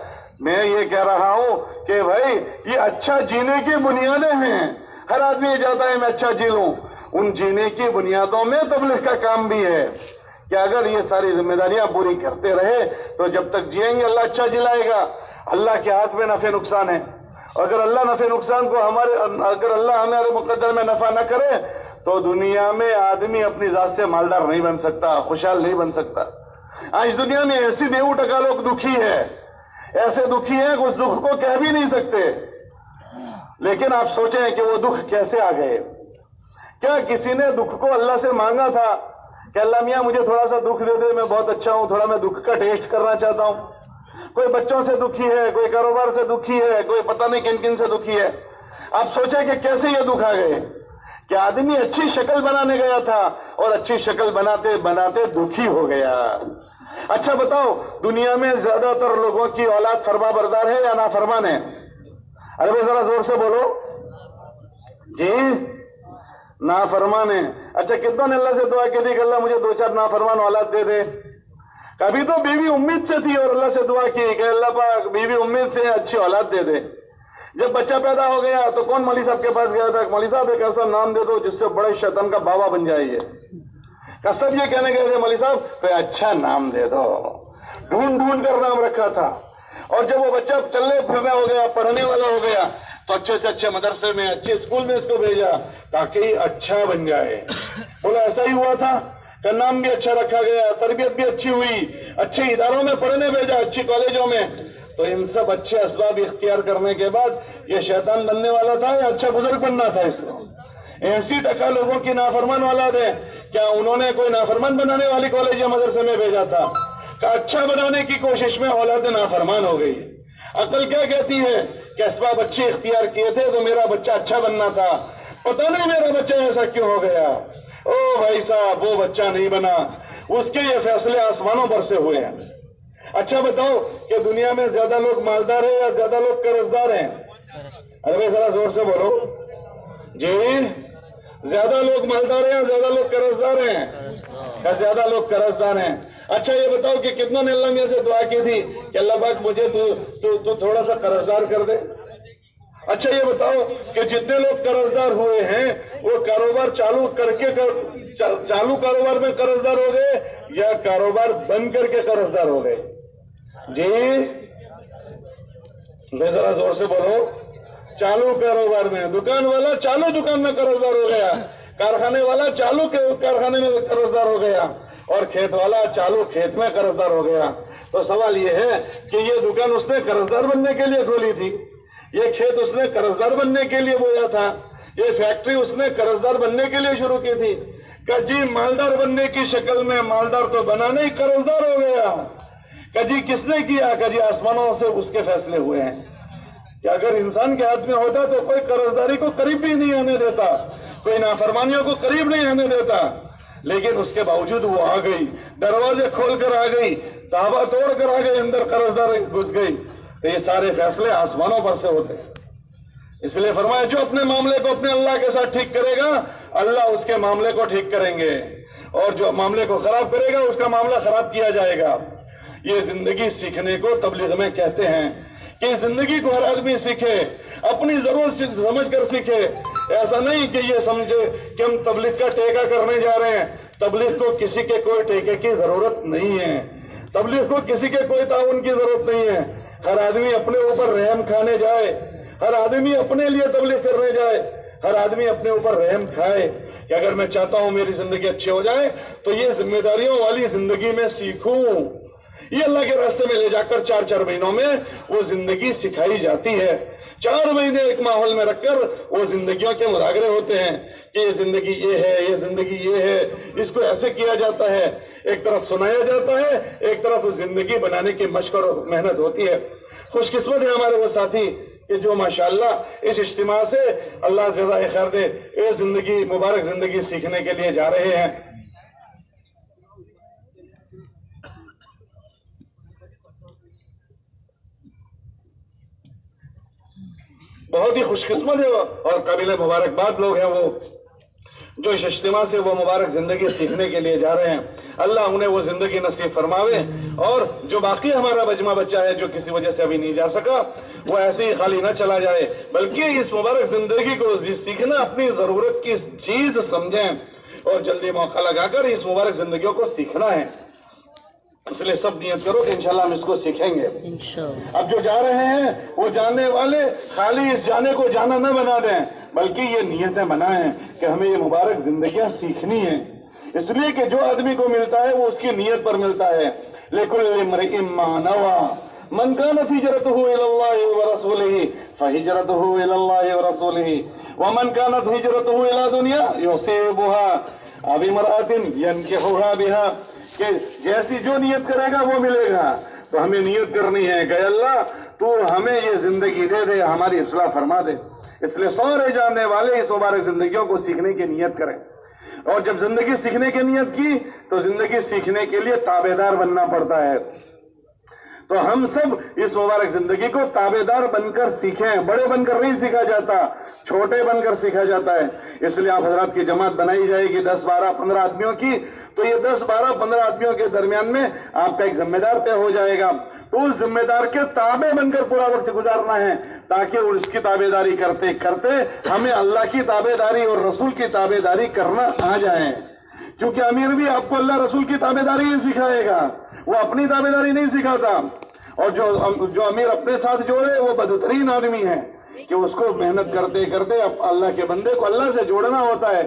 میں یہ کہہ رہا ہوں کہ بھائی یہ اچھا جینے کی بنیادیں ہیں، ہر آدمی یہ چاہتا ہے میں اچھا جی لوں، ان جینے کی بنیادوں میں تبلیغ کا کام بھی ہے کہ اگر یہ ساری ذمہ داریاں پوری کرتے رہے تو جب تک جئیں گے اللہ اچھا جلائے گا۔ اللہ کے ہاتھ میں نفع نقصان ہے، اگر اللہ نفع نقصان کو اگر اللہ ہمارے مقدر میں نفع نہ کرے تو دنیا میں آدمی اپنی ذات سے مالدار نہیں بن سکتا، خوشحال نہیں بن سکتا۔ آج دنیا میں ایسی 90% لوگ دکھی ہے، ایسے دکھی ہیں کہ اس دکھ کو کہہ بھی نہیں سکتے، لیکن آپ سوچیں کہ وہ دکھ کیسے آ گئے؟ کیا کسی نے دکھ کو اللہ سے مانگا تھا کہ اللہ میاں مجھے تھوڑا سا دکھ دے دے، میں بہت اچھا ہوں، تھوڑا میں دکھ کا ٹیسٹ کرنا چاہتا ہوں؟ کوئی بچوں سے دکھی ہے، کوئی کاروبار سے دکھی ہے، کوئی پتہ نہیں کن کن سے دکھی ہے۔ آپ سوچیں کہ کیسے یہ دکھ آ گئے کہ آدمی اچھی شکل بنانے گیا تھا اور اچھی شکل بناتے بناتے دکھی ہو گیا۔ اچھا بتاؤ، دنیا میں زیادہ تر لوگوں کی اولاد فرما بردار ہے یا نافرمان ہے؟ ارے بھائی ذرا زور سے بولو جی، نافرمان ہے۔ اچھا کتنوں نے اللہ سے دعا کی تھی کہ اللہ مجھے 2-4 نافرمان اولاد دے دے؟ کبھی تو بیوی امید سے تھی اور اللہ سے دعا کی کہ اللہ پاک بیوی امید سے اچھی اولاد دے دے۔ جب بچہ پیدا ہو گیا تو کون مولوی صاحب کے پاس گیا تھا؟ مولوی صاحب ایک ایسا نام دے دو جس سے بڑے شیطان کا بابا بن جائے۔ یہ سب یہ کہنے گئے تھے مولوی صاحب کوئی اچھا نام دے دو، ڈھونڈ کر نام رکھا تھا۔ اور جب وہ بچہ چلنے پھرنے ہو گیا، پڑھنے والا ہو گیا تو اچھے سے اچھے مدرسے میں، اچھے اسکول میں اس کو بھیجا تاکہ اچھا بن جائے۔ بولا ایسا ہی ہوا تھا کہ نام بھی اچھا رکھا گیا، تربیت بھی اچھی ہوئی، اچھے اداروں میں پڑھنے بھیجا، اچھی کالجوں میں۔ تو ان سب اچھے اسباب اختیار کرنے کے بعد یہ شیطان بننے والا تھا یا اچھا بزرگ بننا تھا اس کو؟ 80% لوگوں کی نافرمان اولاد ہے، کیا انہوں نے کوئی نافرمان بنانے والی کالج یا مدرسے میں بھیجا تھا؟ کہ اچھا بنانے کی کوشش میں اولاد نافرمان ہو گئی۔ عقل کیا کہتی ہے کہ اسباب اچھے اختیار کیے تھے تو میرا بچہ اچھا بننا تھا، پتہ نہیں میرا بچہ ایسا کیوں ہو گیا۔ او بھائی صاحب وہ بچہ نہیں بنا، اس کے یہ فیصلے آسمانوں پر سے ہوئے ہیں۔ اچھا بتاؤ کہ دنیا میں زیادہ لوگ مالدار ہیں یا زیادہ لوگ قرضدار ہیں؟ ارے بھائی ذرا زور سے بولو جی، زیادہ لوگ مالدار ہیں یا زیادہ لوگ قرضدار ہیں؟ یا زیادہ لوگ قرضدار ہیں۔ اچھا یہ بتاؤ کہ کتنوں نے اللہ میاں سے دعا کی تھی کہ اللہ پاک مجھے تو تھوڑا سا قرضدار کر دے؟ اچھا یہ بتاؤ کہ جتنے لوگ قرضدار ہوئے ہیں وہ کاروبار چالو کر کے چالو کاروبار میں قرضدار ہو گئے یا کاروبار بند کر کے قرضدار ہو گئے؟ جی ذرا زور سے بولو. چالو کاروبار میں دکان والا چالو دکان میں قرضدار ہو گیا, کارخانے والا چالو کارخانے میں قرضدار ہو گیا, اور کھیت والا چالو کھیت میں قرضدار ہو گیا. تو سوال یہ ہے کہ یہ دکان اس نے قرضدار بننے کے لیے کھولی تھی, یہ کھیت اس نے قرضدار بننے کے لیے بویا تھا, یہ فیکٹری اس نے قرضدار بننے کے لیے شروع کی تھی. کہ جی مالدار بننے کی شکل میں مالدار تو بنا نہیں, قرضدار ہو گیا. کہ جی کس نے کیا؟ کہ جی آسمانوں سے اس کے فیصلے ہوئے ہیں کہ اگر انسان کے ہاتھ میں ہوتا تو کوئی قرضداری کو قریب بھی نہیں آنے دیتا, کوئی نافرمانیوں کو قریب نہیں آنے دیتا. لیکن اس کے باوجود وہ آ گئی, دروازے کھول کر آ گئی, تابا توڑ کر آ گئی, اندر قرضدار گھس گئی. تو یہ سارے فیصلے آسمانوں پر سے ہوتے ہیں. اس لیے فرمایا جو اپنے معاملے کو اپنے اللہ کے ساتھ ٹھیک کرے گا اللہ اس کے معاملے کو ٹھیک کریں گے, اور جو معاملے کو خراب کرے گا اس کا معاملہ خراب کیا جائے گا. یہ زندگی سیکھنے کو تبلیغ میں کہتے ہیں کہ زندگی کو ہر آدمی سیکھے, اپنی ضرورت سے سمجھ کر سیکھے. ایسا نہیں کہ یہ سمجھے کہ ہم تبلیغ کا ٹیکہ کرنے جا رہے ہیں. تبلیغ کو کسی کے کوئی ٹیکے کی ضرورت نہیں ہے, تبلیغ کو کسی کے کوئی تعاون کی ضرورت نہیں ہے. ہر آدمی اپنے اوپر رحم کھانے جائے, ہر آدمی اپنے لیے تبلیغ کرنے جائے, ہر آدمی اپنے اوپر رحم کھائے کہ اگر میں چاہتا ہوں میری زندگی اچھی ہو جائے تو یہ ذمہ داریوں والی زندگی میں سیکھوں. یہ اللہ کے راستے میں لے جا کر 4 مہینوں میں وہ زندگی سکھائی جاتی ہے. 4 مہینے ایک ماحول میں رکھ کر وہ زندگیوں کے مذاکرے ہوتے ہیں کہ یہ زندگی یہ ہے, یہ زندگی یہ ہے, اس کو ایسے کیا جاتا ہے. ایک طرف سنایا جاتا ہے, ایک طرف زندگی بنانے کی مشق اور محنت ہوتی ہے. خوش قسمت ہے ہمارے وہ ساتھی کہ جو ماشاءاللہ اس اجتماع سے اللہ جزائے خیر دے یہ زندگی مبارک زندگی سیکھنے کے لیے جا رہے ہیں. بہت ہی خوش قسمت ہے اور قابل مبارکباد لوگ ہیں وہ جو اس اجتماع سے وہ مبارک زندگی سیکھنے کے لیے جا رہے ہیں. اللہ انہیں وہ زندگی نصیب فرماوے, اور جو باقی ہمارا مجمع بچہ ہے جو کسی وجہ سے ابھی نہیں جا سکا وہ ایسے ہی خالی نہ چلا جائے, بلکہ اس مبارک زندگی کو سیکھنا اپنی ضرورت کی چیز سمجھیں اور جلدی موقع لگا کر اس مبارک زندگیوں کو سیکھنا ہے. اس لیے سب نیت کرو کہ انشاءاللہ ہم اس کو سیکھیں گے. اب جو جا رہے ہیں وہ جاننے والے خالی اس جانے کو جانا نہ بنا دیں, بلکہ یہ نیتیں بنائیں کہ ہمیں یہ مبارک زندگیاں سیکھنی ہیں. اس لیے کہ جو آدمی کو ملتا ہے وہ اس کی نیت پر ملتا ہے. لِكُلِّ امْرِئٍ مَّا نَوَىٰ مَنْ كَانَتْ هِجْرَتُهُ إِلَى اللَّهِ وَرَسُولِهِ فَهِجْرَتُهُ إِلَى اللَّهِ وَرَسُولِهِ وَمَنْ كَانَتْ هِجْرَتُهُ إِلَى دُنْيَا يُصِيبُهَا أَوْ امْرَأَةٍ يَنكِحُهَا بِهَا کہ جیسی جو نیت کرے گا وہ ملے گا. تو ہمیں نیت کرنی ہے کہ اللہ تو ہمیں یہ زندگی دے دے, ہماری اصلاح فرما دے. اس لیے سارے جاننے والے اس مبارک زندگیوں کو سیکھنے کی نیت کریں, اور جب زندگی سیکھنے کی نیت کی تو زندگی سیکھنے کے لیے تابعدار بننا پڑتا ہے. تو ہم سب اس مبارک زندگی کو تابعدار بن کر سیکھیں. بڑے بن کر نہیں سیکھا جاتا, چھوٹے بن کر سیکھا جاتا ہے. اس لیے آپ حضرات کی جماعت بنائی جائے گی 10, 12, 15 آدمیوں کی, تو یہ 10, 12, 15 آدمیوں کے درمیان میں آپ کا ایک ذمہ دار طے ہو جائے گا. تو اس ذمہ دار کے تابع بن کر پورا وقت گزارنا ہے تاکہ اس کی تابع داری کرتے کرتے ہمیں اللہ کی تابع داری اور رسول کی تابع داری کرنا آ جائے. کیونکہ امیر بھی آپ کو اللہ رسول کی تابع داری ہی سکھائے گا, وہ اپنی تابع داری نہیں سکھاتا. اور جو امیر اپنے ساتھ جوڑے وہ بدترین آدمی ہے کہ اس کو محنت کرتے کرتے اللہ کے بندے کو اللہ سے جوڑنا ہوتا ہے.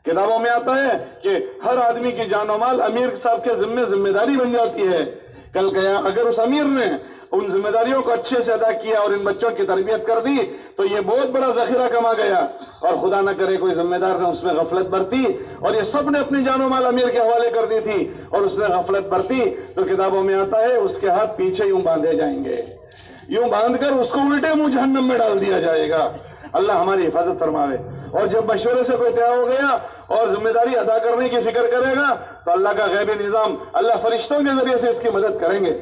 کتابوں میں آتا ہے کہ ہر آدمی کی جان و مال امیر صاحب کے ذمہ داری بن جاتی ہے. کل گیا اگر اس امیر نے ان ذمہ داریوں کو اچھے سے ادا کیا اور ان بچوں کی تربیت کر دی تو یہ بہت بڑا ذخیرہ کما گیا, اور خدا نہ کرے کوئی ذمہ دار نے اس میں غفلت برتی اور یہ سب نے اپنی جان و مال امیر کے حوالے کر دی تھی اور اس نے غفلت برتی, تو کتابوں میں آتا ہے اس کے ہاتھ پیچھے یوں باندھے جائیں گے, یوں باندھ کر اس کو الٹے منہ جہنم میں ڈال دیا جائے گا. اللہ ہماری حفاظت فرماوے. اور جب مشورے سے کوئی طے ہو گیا اور ذمہ داری ادا کرنے کی فکر کرے گا تو اللہ کا غیبی نظام اللہ فرشتوں کے ذریعے سے اس کی مدد کریں گے.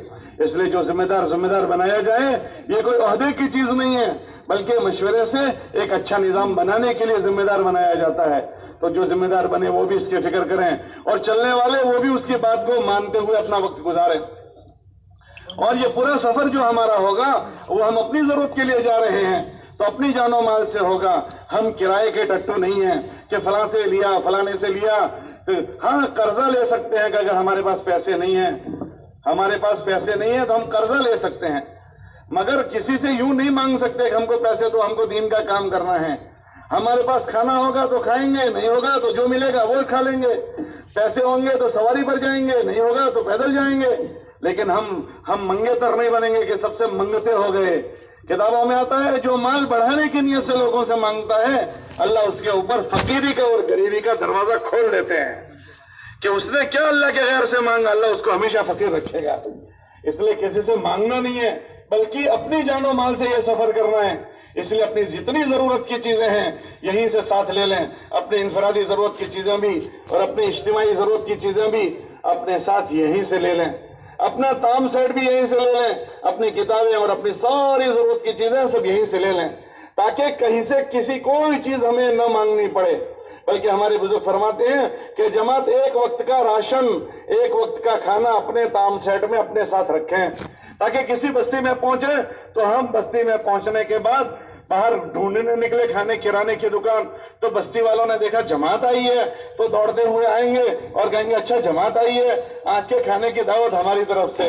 اس لیے جو ذمہ دار بنایا جائے یہ کوئی عہدے کی چیز نہیں ہے, بلکہ مشورے سے ایک اچھا نظام بنانے کے لیے ذمہ دار بنایا جاتا ہے. تو جو ذمہ دار بنے وہ بھی اس کی فکر کریں, اور چلنے والے وہ بھی اس کی بات کو مانتے ہوئے اپنا وقت گزاریں. اور یہ پورا سفر جو ہمارا ہوگا وہ ہم اپنی ضرورت کے لیے جا رہے ہیں, تو اپنی جان و مال سے ہوگا. ہم کرائے کے ٹٹو نہیں ہیں کہ فلاں سے لیا فلانے سے لیا. ہاں قرضہ لے سکتے ہیں کہ اگر ہمارے پاس پیسے نہیں ہیں، ہمارے پاس پیسے نہیں ہیں تو ہم قرضہ لے سکتے ہیں، مگر کسی سے یوں نہیں مانگ سکتے کہ ہم کو پیسے تو ہم کو دین کا کام کرنا ہے. ہمارے پاس کھانا ہوگا تو کھائیں گے، نہیں ہوگا تو جو ملے گا وہ کھا لیں گے. پیسے ہوں گے تو سواری پر جائیں گے، نہیں ہوگا تو پیدل جائیں گے. لیکن ہم منگے تر نہیں بنیں گے کہ سب سے منگتے ہو گئے. کتابوں میں آتا ہے جو مال بڑھانے کی نیت سے لوگوں سے مانگتا ہے، اللہ اس کے اوپر فقیری کا اور غریبی کا دروازہ کھول دیتے ہیں کہ اس نے کیا اللہ کے غیر سے مانگا، اللہ اس کو ہمیشہ فقیر رکھے گا. اس لیے کسی سے مانگنا نہیں ہے، بلکہ اپنی جان و مال سے یہ سفر کرنا ہے. اس لیے اپنی جتنی ضرورت کی چیزیں ہیں یہیں سے ساتھ لے لیں. اپنی انفرادی ضرورت کی چیزیں بھی اور اپنی اجتماعی ضرورت کی چیزیں بھی اپنے ساتھ یہیں سے لے لیں. اپنا تام سیٹ بھی یہیں سے لے لیں. اپنی کتابیں اور اپنی ساری ضرورت کی چیزیں سب یہیں سے لے لیں، تاکہ کہیں سے کسی کوئی چیز ہمیں نہ مانگنی پڑے. بلکہ ہمارے بزرگ فرماتے ہیں کہ جماعت ایک وقت کا راشن، ایک وقت کا کھانا اپنے تام سیٹ میں اپنے ساتھ رکھیں، تاکہ کسی بستی میں پہنچے تو ہم بستی میں پہنچنے کے بعد باہر ڈھونڈنے نکلے کھانے کرانے کی دکان تو بستی والوں نے دیکھا جماعت آئی ہے تو دوڑتے ہوئے آئیں گے اور کہیں گے اچھا جماعت آئی ہے، آج کے کھانے کی دعوت ہماری طرف سے.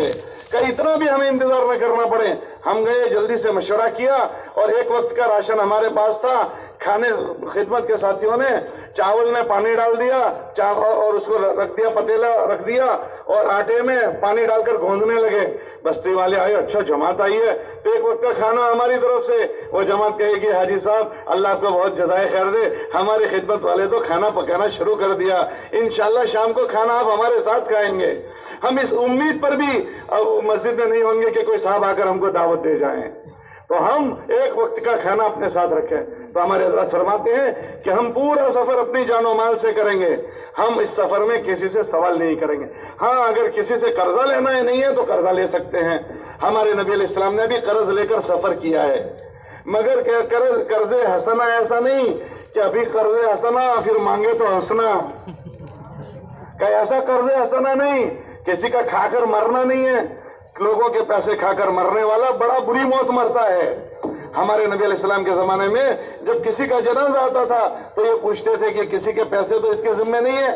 کہ اتنا بھی ہمیں انتظار نہ کرنا پڑے. ہم گئے، جلدی سے مشورہ کیا اور ایک وقت کا راشن ہمارے پاس تھا. کھانے خدمت کے ساتھیوں نے چاول میں پانی ڈال دیا اور اس کو رکھ دیا، پتیلا رکھ دیا اور آٹے میں پانی ڈال کر گوندنے لگے. بستی والے آئے، اچھا جماعت آئی ہے تو ایک وقت کا کھانا ہماری طرف سے. وہ جماعت کہے گی حاجی صاحب اللہ آپ کو بہت جزائے خیر دے، ہماری خدمت والے تو کھانا پکانا شروع کر دیا، انشاءاللہ شام کو کھانا آپ ہمارے ساتھ کھائیں گے. ہم اس امید پر بھی مسجد میں نہیں ہوں گے کہ کوئی صاحب آ کر ہم کو دعوت دے جائیں، تو ہم ایک وقت کا کھانا اپنے ساتھ رکھیں. تو ہمارے حضرات فرماتے ہیں کہ ہم پورا سفر اپنی جان و مال سے کریں گے. ہم اس سفر میں کسی سے سوال نہیں کریں گے. ہاں اگر کسی سے قرضہ لینا ہے نہیں ہے تو قرضہ لے سکتے ہیں. ہمارے نبی علیہ السلام نے بھی قرض لے کر سفر کیا ہے، مگر قرض حسنہ ایسا نہیں کہ ابھی قرض حسنہ پھر مانگے تو ہنسنا. کہ ایسا قرض حسنہ نہیں، کسی کا کھا کر مرنا نہیں ہے. لوگوں کے پیسے کھا کر مرنے والا بڑا بری موت مرتا ہے. ہمارے نبی علیہ السلام کے زمانے میں جب کسی کا جنازہ آتا تھا تو یہ پوچھتے تھے کہ کسی کے پیسے تو اس کے ذمہ نہیں ہے.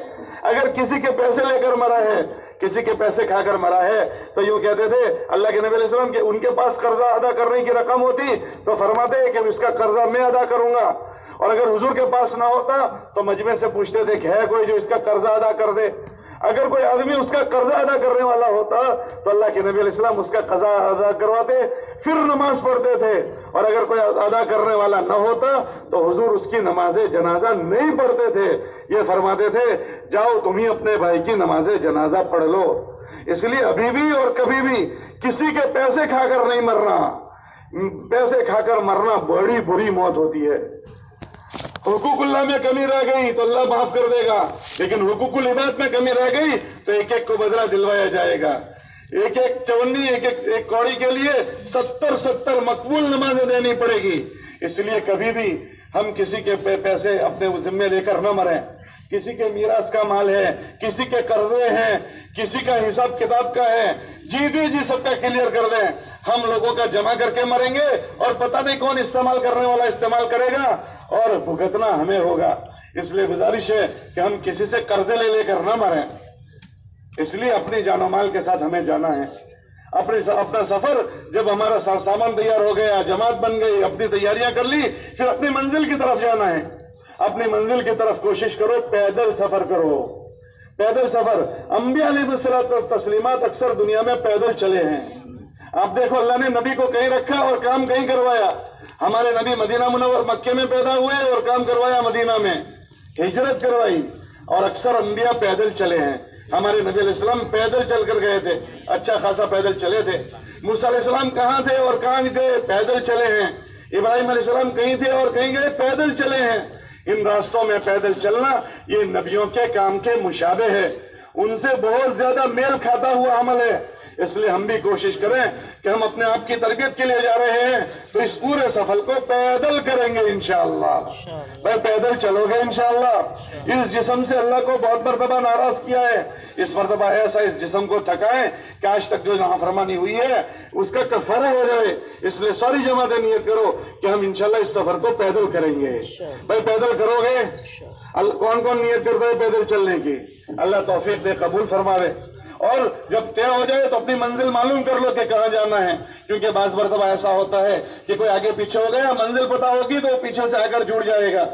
اگر کسی کے پیسے لے کر مرا ہے، کسی کے پیسے کھا کر مرا ہے تو یوں کہتے تھے اللہ کے نبی علیہ السلام کہ ان کے پاس قرضہ ادا کرنے کی رقم ہوتی تو فرماتے کہ اس کا قرضہ میں ادا کروں گا. اور اگر حضور کے پاس نہ ہوتا تو مجمع سے پوچھتے تھے کہ ہے کوئی جو اس کا قرضہ ادا کر دے. اگر کوئی آدمی اس کا قرضہ ادا کرنے والا ہوتا تو اللہ کے نبی علیہ السلام اس کا قضا ادا کرواتے، پھر نماز پڑھتے تھے. اور اگر کوئی ادا کرنے والا نہ ہوتا تو حضور اس کی نماز جنازہ نہیں پڑھتے تھے. یہ فرماتے تھے جاؤ تم ہی اپنے بھائی کی نماز جنازہ پڑھ لو. اس لیے ابھی بھی اور کبھی بھی کسی کے پیسے کھا کر نہیں مرنا. پیسے کھا کر مرنا بڑی بری موت ہوتی ہے. حقوق اللہ میں کمی رہ گئی تو اللہ معاف کر دے گا، لیکن حقوق العباد میں کمی رہ گئی تو ایک ایک کو بدلہ دلوایا جائے گا. ایک ایک چونی ایک کوڑی کے لیے 70 مقبول نمازیں دینی پڑے گی. اس لیے کبھی بھی ہم کسی کے پیسے اپنے ذمے لے کر نہ مریں. کسی کے میراث کا مال ہے، کسی کے قرضے ہیں، کسی کا حساب کتاب کا ہے، جی سب کا کلیئر کر دیں. ہم لوگوں کا جمع کر کے مریں گے اور پتہ نہیں کون استعمال کرنے والا استعمال کرے گا اور بھگتنا ہمیں ہوگا. اس لیے گزارش ہے کہ ہم کسی سے قرضے لے کر نہ مریں. اس لیے اپنی جان و مال کے ساتھ ہمیں جانا ہے. اپنا سفر جب ہمارا سامان تیار ہو گیا، جماعت بن گئی، اپنی تیاریاں کر لی، پھر اپنی منزل کی طرف جانا ہے. اپنی منزل کی طرف کوشش کرو، پیدل سفر کرو. پیدل سفر انبیاء علیہ الصلوۃ والتسلیمات اکثر دنیا میں پیدل چلے ہیں. آپ دیکھو اللہ نے نبی کو کہیں رکھا اور کام کہیں کروایا. ہمارے نبی مدینہ منور مکے میں پیدا ہوئے اور کام کروایا مدینہ میں، ہجرت کروائی. اور اکثر انبیاء پیدل چلے ہیں. ہمارے نبی علیہ السلام پیدل چل کر گئے تھے، اچھا خاصا پیدل چلے تھے. موسیٰ علیہ السلام کہاں تھے اور کہاں گئے؟ پیدل چلے ہیں. ابراہیم علیہ السلام کہیں تھے اور کہیں گئے؟ پیدل چلے ہیں. ان راستوں میں پیدل چلنا یہ نبیوں کے کام کے مشابہ ہے، ان سے بہت زیادہ میل کھاتا ہوا عمل ہے. اس لیے ہم بھی کوشش کریں کہ ہم اپنے آپ کی تربیت کے لیے جا رہے ہیں تو اس پورے سفر کو پیدل کریں گے انشاءاللہ. بھائی پیدل چلو گے انشاءاللہ. اس جسم سے اللہ کو بہت مرتبہ ناراض کیا ہے. اس مرتبہ ایسا اس جسم کو تھکائیں کہ آج تک جو نافرمانی ہوئی ہے اس کا کفارہ ہو جائے. اس لیے ساری جماعتیں نیت کرو کہ ہم انشاءاللہ اس سفر کو پیدل کریں گے. بھائی پیدل کرو گے؟ کون کون نیت کرتا ہے پیدل چلنے کی؟ اللہ توفیق دے، قبول فرماوے. اور جب طے ہو جائے تو اپنی منزل معلوم کر لو کہ کہاں جانا ہے، کیونکہ بعض مرتبہ ایسا ہوتا ہے کہ کوئی آگے پیچھے ہو گیا، منزل پتہ ہوگی تو پیچھے سے آ کر جڑ جائے گا.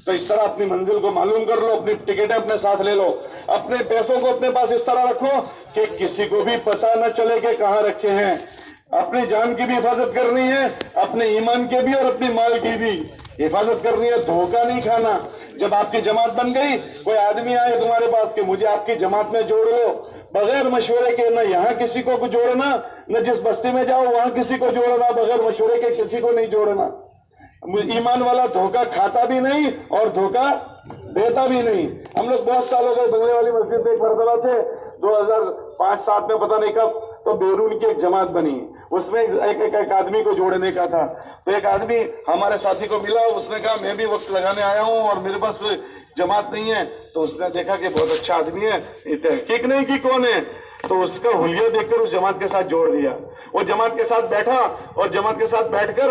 تو اس طرح اپنی منزل کو معلوم کر لو، اپنی ٹکٹیں اپنے ساتھ لے لو، اپنے پیسوں کو اپنے پاس اس طرح رکھو کہ کسی کو بھی پتہ نہ چلے کہ کہاں رکھے ہیں. اپنی جان کی بھی حفاظت کرنی ہے، اپنے ایمان کے بھی اور اپنی مال کی بھی حفاظت کرنی ہے. دھوکہ نہیں کھانا. جب آپ کی جماعت بن گئی، کوئی آدمی آئے تمہارے پاس کہ مجھے آپ کی جماعت میں جوڑ لو، بغیر مشورے کے نہ یہاں کسی کو جوڑنا، نہ جس بستی میں جاؤ وہاں کسی کو جوڑنا، بغیر مشورے کے کسی کو نہیں جوڑنا. ایمان والا دھوکہ کھاتا بھی نہیں اور دھوکہ دیتا بھی نہیں. ہم لوگ بہت سال ہو گئے بنگلے والی مسجد میں ایک مرتبہ تھے 2005-7 میں، پتہ نہیں کب، تو بیرون کی ایک جماعت بنی. اس میں ایک آدمی کو جوڑنے کا تھا. تو ایک آدمی ہمارے ساتھی کو ملا، اس نے کہا میں بھی وقت لگانے آیا ہوں اور میرے پاس جماعت نہیں ہے. تو اس نے دیکھا کہ بہت اچھا آدمی ہے، تحقیق نہیں کی کون ہے، تو اس کا حلیہ دیکھ کر اس جماعت کے ساتھ جوڑ دیا. وہ جماعت کے ساتھ بیٹھا اور جماعت کے ساتھ بیٹھ کر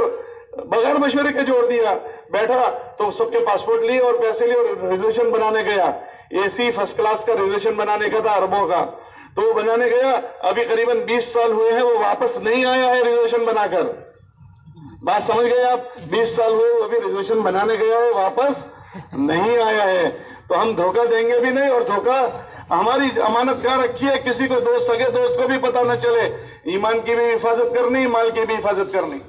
بغیر مشورے کے جوڑ دیا. بیٹھا تو سب کے پاسپورٹ لیے اور پیسے لیے اور ریزرویشن بنانے گیا. اے سی فرسٹ کلاس کا ریزرویشن بنانے کا تھا، اربوں کا. تو وہ بنانے گیا. ابھی قریباً 20 سال ہوئے ہیں، وہ واپس نہیں آیا ہے ریزرویشن بنا کر. بات سمجھ گئے آپ؟ 20 سال ہوئے وہ ابھی ریزرویشن بنانے گیا ہے، واپس نہیں آیا ہے. تو ہم دھوکہ دیں گے بھی نہیں اور دھوکہ ہماری امانت کہاں رکھی ہے، کسی کو سگے دوست کو بھی پتہ نہ چلے. ایمان کی بھی حفاظت کرنی، مال کی بھی حفاظت کرنی.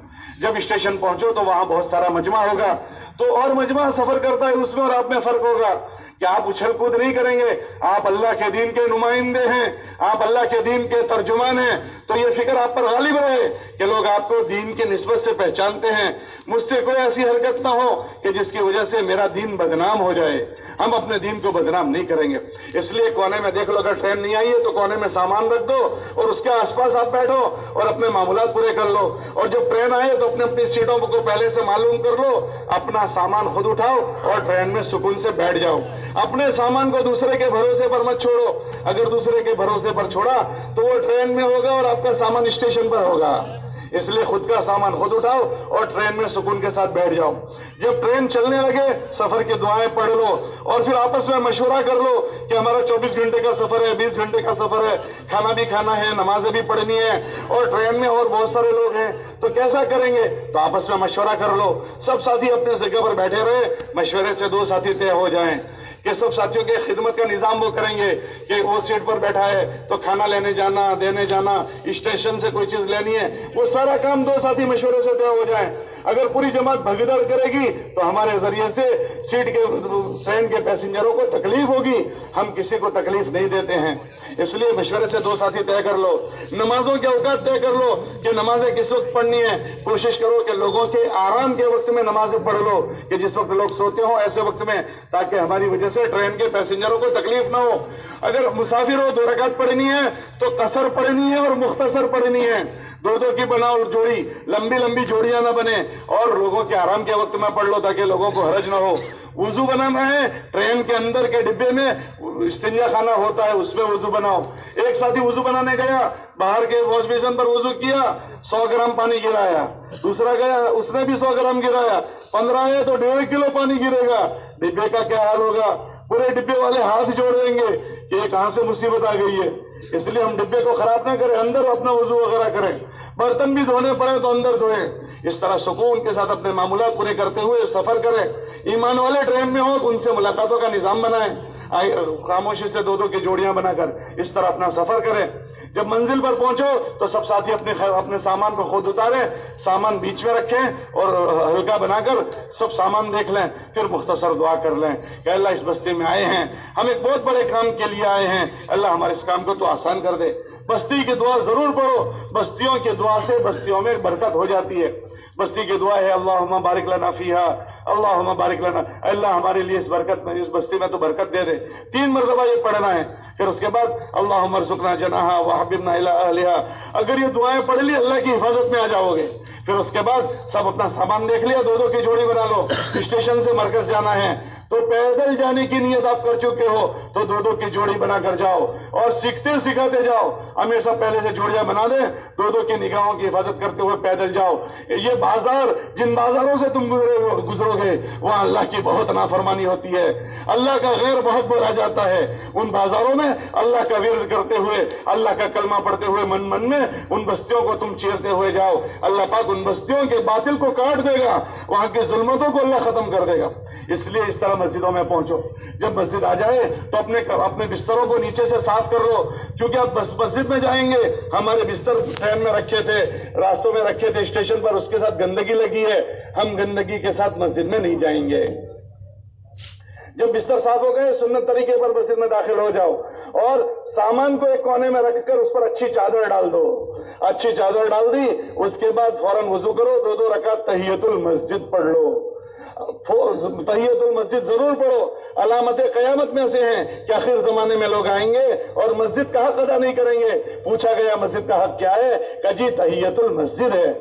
جب اسٹیشن پہنچو تو وہاں بہت سارا مجمع ہوگا، تو اور مجمع سفر کرتا ہے اس میں اور آپ میں فرق ہوگا کہ آپ اچھل کود نہیں کریں گے. آپ اللہ کے دین کے نمائندے ہیں، آپ اللہ کے دین کے ترجمان ہیں. تو یہ فکر آپ پر غالب رہے کہ لوگ آپ کو دین کی نسبت سے پہچانتے ہیں. مجھ سے کوئی ایسی حرکت نہ ہو کہ جس کی وجہ سے میرا دین بدنام ہو جائے. ہم اپنے دین کو بدنام نہیں کریں گے. اس لیے کونے میں دیکھ لو، اگر ٹرین نہیں آئی ہے تو کونے میں سامان رکھ دو اور اس کے آس پاس آپ بیٹھو اور اپنے معاملات پورے کر لو. اور جب ٹرین آئے تو اپنی سیٹوں کو پہلے سے معلوم کر لو، اپنا سامان خود اٹھاؤ اور ٹرین میں سکون سے بیٹھ جاؤ. اپنے سامان کو دوسرے کے بھروسے پر مت چھوڑو. اگر دوسرے کے بھروسے پر چھوڑا تو وہ ٹرین میں ہوگا اور آپ کا سامان اسٹیشن پر ہوگا. اس لیے خود کا سامان خود اٹھاؤ اور ٹرین میں سکون کے ساتھ بیٹھ جاؤ. جب ٹرین چلنے لگے سفر کی دعائیں پڑھ لو اور پھر آپس میں مشورہ کر لو کہ ہمارا 24 گھنٹے کا سفر ہے، 20 گھنٹے کا سفر ہے، کھانا بھی کھانا ہے، نمازیں بھی پڑھنی ہے اور ٹرین میں اور بہت سارے لوگ ہیں، تو کیسا کریں گے؟ تو آپس میں مشورہ کر لو. سب ساتھی اپنے جگہ پر بیٹھے رہے، مشورے سے 2 ساتھی طے ہو جائیں کہ سب ساتھیوں کے خدمت کا نظام وہ کریں گے کہ وہ سیٹ پر بیٹھا ہے تو کھانا لینے جانا، دینے جانا، اسٹیشن سے کوئی چیز لینی ہے، وہ سارا کام 2 ساتھی مشورے سے طے ہو جائیں. اگر پوری جماعت بھگدڑ کرے گی تو ہمارے ذریعے سے ٹرین کے پیسنجروں کو تکلیف ہوگی. ہم کسی کو تکلیف نہیں دیتے ہیں. اس لیے مشورے سے 2 ساتھی طے کر لو. نمازوں کے اوقات طے کر لو کہ نمازیں کس وقت پڑھنی ہے. کوشش کرو کہ لوگوں کے آرام کے وقت میں نمازیں پڑھ لو، کہ جس وقت لوگ سوتے ہوں ایسے وقت میں، تاکہ ہماری وجہ سے ٹرین کے پیسنجروں کو تکلیف نہ ہو. اگر مسافر ہو 2 رکعت پڑھنی ہے تو قصر پڑھنی ہے اور مختصر پڑھنی ہے. 2 کی بناؤ جوڑی، لمبی لمبی جوڑیاں نہ بنے اور لوگوں کے آرام کے وقت میں پڑھ لو تاکہ لوگوں کو حرج نہ ہو. وضو بنانا ہے، ٹرین کے اندر کے ڈبے میں استنجا خانہ ہوتا ہے، اس میں وضو بناؤ. ایک ساتھی وضو بنانے گیا، باہر کے واش بیسن پر وضو کیا، 100 گرام پانی گرایا. دوسرا گیا، اس نے بھی 100 گرام گرایا. 15 ہے تو 1.5 کلو پانی گرے گا. ڈبے کا کیا حال ہوگا؟ پورے ڈبے والے ہاتھ جوڑ دیں گے کہ یہ کہاں سے مصیبت آ گئی ہے. اس لیے ہم ڈبے کو خراب نہ کریں، اندر اپنا وضو وغیرہ کریں. برتن بھی دھونے پڑے تو اندر دھوئیں. اس طرح سکون کے ساتھ اپنے معاملات پورے کرتے ہوئے سفر کریں. ایمان والے ٹرین میں ہوں ان سے ملاقاتوں کا نظام بنائیں، خاموشی سے 2 کی جوڑیاں بنا کر اس طرح اپنا سفر کریں. جب منزل پر پہنچو تو سب ساتھی اپنے سامان کو خود اتاریں، سامان بیچ میں رکھیں اور ہلکا بنا کر سب سامان دیکھ لیں. پھر مختصر دعا کر لیں کہ اللہ اس بستی میں آئے ہیں، ہم ایک بہت بڑے کام کے لیے آئے ہیں، اللہ ہمارے اس کام کو تو آسان کر دے. بستی کی دعا ضرور پڑھو. بستیوں کی دعا سے بستیوں میں برکت ہو جاتی ہے. بستی کی دعا ہے اللہم بارک لنا فیہا، اللہم بارک لنا، اللہ ہمارے لیے اس برکت میں، اس بستی میں تو برکت دے دے. 3 مرتبہ یہ پڑھنا ہے. پھر اس کے بعد اللہم ارزقنا جناحا وحببنا الی اہلہا. اگر یہ دعائیں پڑھ لی اللہ کی حفاظت میں آ جاؤ گے. پھر اس کے بعد سب اپنا سامان دیکھ لیا, 2 کی جوڑی بنا لو. اسٹیشن سے مرکز جانا ہے تو پیدل جانے کی نیت آپ کر چکے ہو تو 2 کی جوڑی بنا کر جاؤ, اور سیکھتے سکھاتے جاؤ. ہمیشہ پہلے سے جوڑیاں بنا دیں, 2 کی نگاہوں کی حفاظت کرتے ہوئے پیدل جاؤ. یہ بازار, جن بازاروں سے تم گزرو گے وہاں اللہ کی بہت نافرمانی ہوتی ہے, اللہ کا غیر بہت بولا جاتا ہے. ان بازاروں میں اللہ کا ورد کرتے ہوئے, اللہ کا کلمہ پڑھتے ہوئے من من میں ان بستیوں کو تم چیرتے ہوئے جاؤ. اللہ پاک ان بستیوں کے باطل کو کاٹ دے گا, وہاں کی ظلمتوں کو اللہ ختم کر دے گا. اس لیے اس طرح مسجدوں میں پہنچو. جب مسجد آ جائے تو اپنے بستروں کو نیچے سے صاف کر لو, کیونکہ آپ مسجد میں جائیں گے. ہمارے بستر ٹرین میں رکھے تھے, راستوں میں رکھے تھے, اسٹیشن پر, اس کے ساتھ گندگی لگی ہے. ہم گندگی کے ساتھ مسجد میں نہیں جائیں گے. جب بستر صاف ہو گئے, سنت طریقے پر مسجد میں داخل ہو جاؤ, اور سامان کو ایک کونے میں رکھ کر اس پر اچھی چادر ڈال دو. اچھی چادر ڈال دی, اس کے بعد فوراً وضو کرو, 2 رکعت تحیت المسجد پڑھ لو. تحیت المسجد ضرور پڑھو. علامت قیامت میں سے ہیں کہ آخر زمانے میں لوگ آئیں گے اور مسجد کا حق ادا نہیں کریں گے. پوچھا گیا مسجد کا حق کیا ہے, کہ جی تحیت المسجد ہے,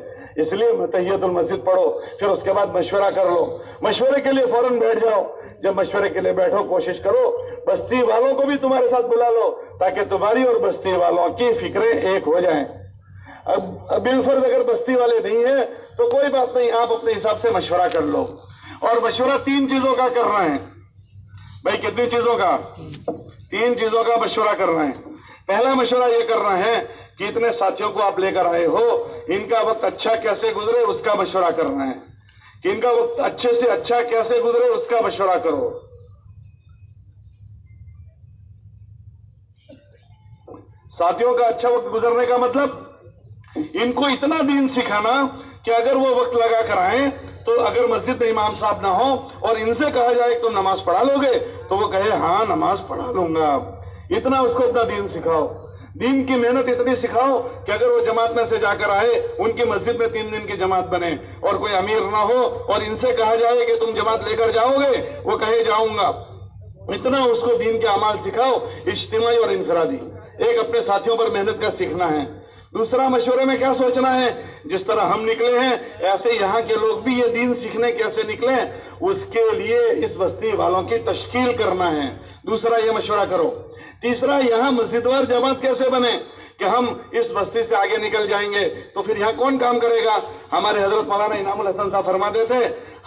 اس لیے تحیت المسجد پڑھو. پھر اس کے بعد مشورہ کر لو. مشورے کے لیے فوراً بیٹھ جاؤ. جب مشورے کے لیے بیٹھو, کوشش کرو بستی والوں کو بھی تمہارے ساتھ بلا لو, تاکہ تمہاری اور بستی والوں کی فکریں ایک ہو جائیں. اب بالفرض اگر بستی والے نہیں ہیں تو کوئی بات نہیں, آپ اپنے حساب سے مشورہ کر لو. اور مشورہ 3 چیزوں کا کرنا ہے. بھائی کتنی چیزوں کا؟ 3 چیزوں کا مشورہ کرنا ہے. پہلا مشورہ یہ کرنا ہے کہ اتنے ساتھیوں کو آپ لے کر آئے ہو, ان کا وقت اچھا کیسے گزرے اس کا مشورہ کرنا ہے. کہ ان کا وقت اچھے سے اچھا کیسے گزرے اس کا مشورہ کرو. ساتھیوں کا اچھا وقت گزرنے کا مطلب ان کو اتنا دین سکھانا کہ اگر وہ وقت لگا کر آئیں تو اگر مسجد میں امام صاحب نہ ہو اور ان سے کہا جائے کہ تم نماز پڑھا لو گے تو وہ کہے ہاں نماز پڑھا لوں گا. اتنا اس کو اپنا دین سکھاؤ. دین کی محنت اتنی سکھاؤ کہ اگر وہ جماعت میں سے جا کر آئے, ان کی مسجد میں 3 دن کی جماعت بنے, اور کوئی امیر نہ ہو اور ان سے کہا جائے کہ تم جماعت لے کر جاؤ گے, وہ کہے جاؤں گا. اتنا اس کو دین کے اعمال سکھاؤ, اجتماعی اور انفرادی. ایک اپنے ساتھیوں پر محنت کا سیکھنا ہے. دوسرا مشورے میں کیا سوچنا ہے, جس طرح ہم نکلے ہیں ایسے یہاں کے لوگ بھی یہ دین سیکھنے کیسے نکلیں, اس کے لیے اس بستی والوں کی تشکیل کرنا ہے. دوسرا یہ مشورہ کرو. تیسرا یہاں مسجد وار جماعت کیسے بنے کہ ہم اس بستی سے آگے نکل جائیں گے تو پھر یہاں کون کام کرے گا. ہمارے حضرت مولانا انعام الحسن صاحب فرماتے تھے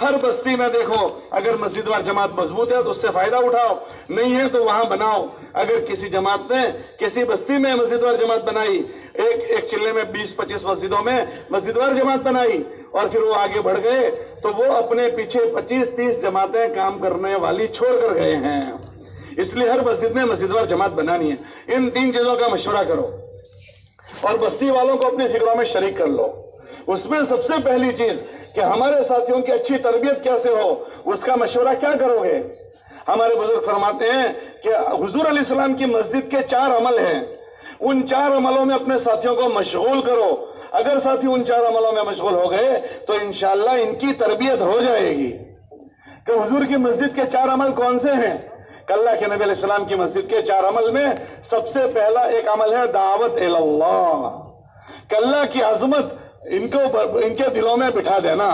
ہر بستی میں دیکھو اگر مسجد وار جماعت مضبوط ہے تو اس سے فائدہ اٹھاؤ, نہیں ہے تو وہاں بناؤ. اگر کسی جماعت نے کسی بستی میں مسجد وار جماعت بنائی, ایک چلے میں 20-25 مسجدوں میں مسجد وار جماعت بنائی, اور پھر وہ آگے بڑھ گئے تو وہ اپنے پیچھے 25-30 جماعتیں کام کرنے والی چھوڑ کر گئے ہیں. اس لیے ہر مسجد میں مسجد وار جماعت بنانی ہے. ان 3 چیزوں کا مشورہ کرو اور بستی والوں کو اپنی فکروں میں شریک کر لو. اس میں سب سے پہلی چیز کہ ہمارے ساتھیوں کی اچھی تربیت کیسے ہو, اس کا مشورہ کیا کرو گے. ہمارے بزرگ فرماتے ہیں کہ حضور علیہ السلام کی مسجد کے 4 عمل ہیں, ان 4 عملوں میں اپنے ساتھیوں کو مشغول کرو. اگر ساتھی ان 4 عملوں میں مشغول ہو گئے تو انشاءاللہ ان کی تربیت ہو جائے گی. کہ حضور کی مسجد کے 4 عمل کون سے ہیں؟ کہ اللہ کے نبی علیہ السلام کی مسجد کے 4 عمل میں سب سے پہلا ایک عمل ہے دعوت اللہ. کہ اللہ کی عظمت ان کے دلوں میں بٹھا دینا.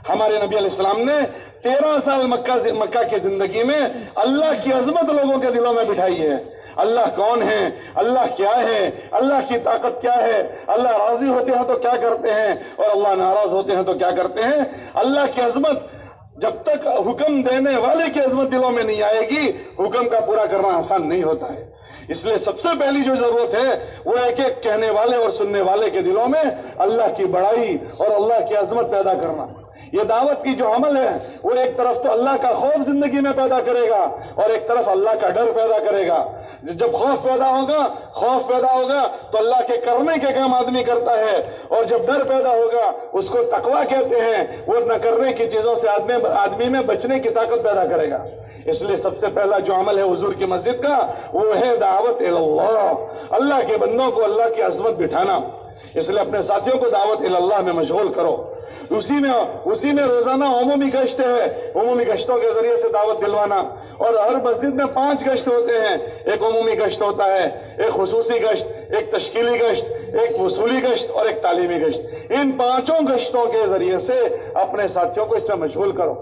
ہمارے نبی علیہ السلام نے 13 سال مکہ کی زندگی میں اللہ کی عظمت لوگوں کے دلوں میں بٹھائی ہے. اللہ کون ہے, اللہ کیا ہے, اللہ کی طاقت کیا ہے, اللہ راضی ہوتے ہیں تو کیا کرتے ہیں اور اللہ ناراض ہوتے ہیں تو کیا کرتے ہیں. اللہ کی عظمت جب تک حکم دینے والے کی عظمت دلوں میں نہیں آئے گی, حکم کا پورا کرنا آسان نہیں ہوتا ہے. اس لیے سب سے پہلی جو ضرورت ہے وہ ایک ایک کہنے والے اور سننے والے کے دلوں میں اللہ کی بڑائی اور اللہ کی عظمت پیدا کرنا. یہ دعوت کی جو عمل ہے وہ ایک طرف تو اللہ کا خوف زندگی میں پیدا کرے گا اور ایک طرف اللہ کا ڈر پیدا کرے گا. جب خوف پیدا ہوگا تو اللہ کے کرنے کے کام آدمی کرتا ہے, اور جب ڈر پیدا ہوگا اس کو تقویٰ کہتے ہیں, وہ نہ کرنے کی چیزوں سے آدمی میں بچنے کی طاقت پیدا کرے گا. اس لیے سب سے پہلا جو عمل ہے حضور کی مسجد کا وہ ہے دعوت اللہ, اللہ کے بندوں کو اللہ کی عظمت بٹھانا. اس لیے اپنے ساتھیوں کو دعوت اللہ میں مشغول کرو. اسی میں روزانہ عمومی گشت ہے, عمومی گشتوں کے ذریعے سے دعوت دلوانا. اور ہر مسجد میں 5 گشت ہوتے ہیں. ایک عمومی گشت ہوتا ہے, ایک خصوصی گشت, ایک تشکیلی گشت, ایک وصولی گشت اور ایک تعلیمی گشت. ان پانچوں گشتوں کے ذریعے سے اپنے ساتھیوں کو اس سے مشغول کرو.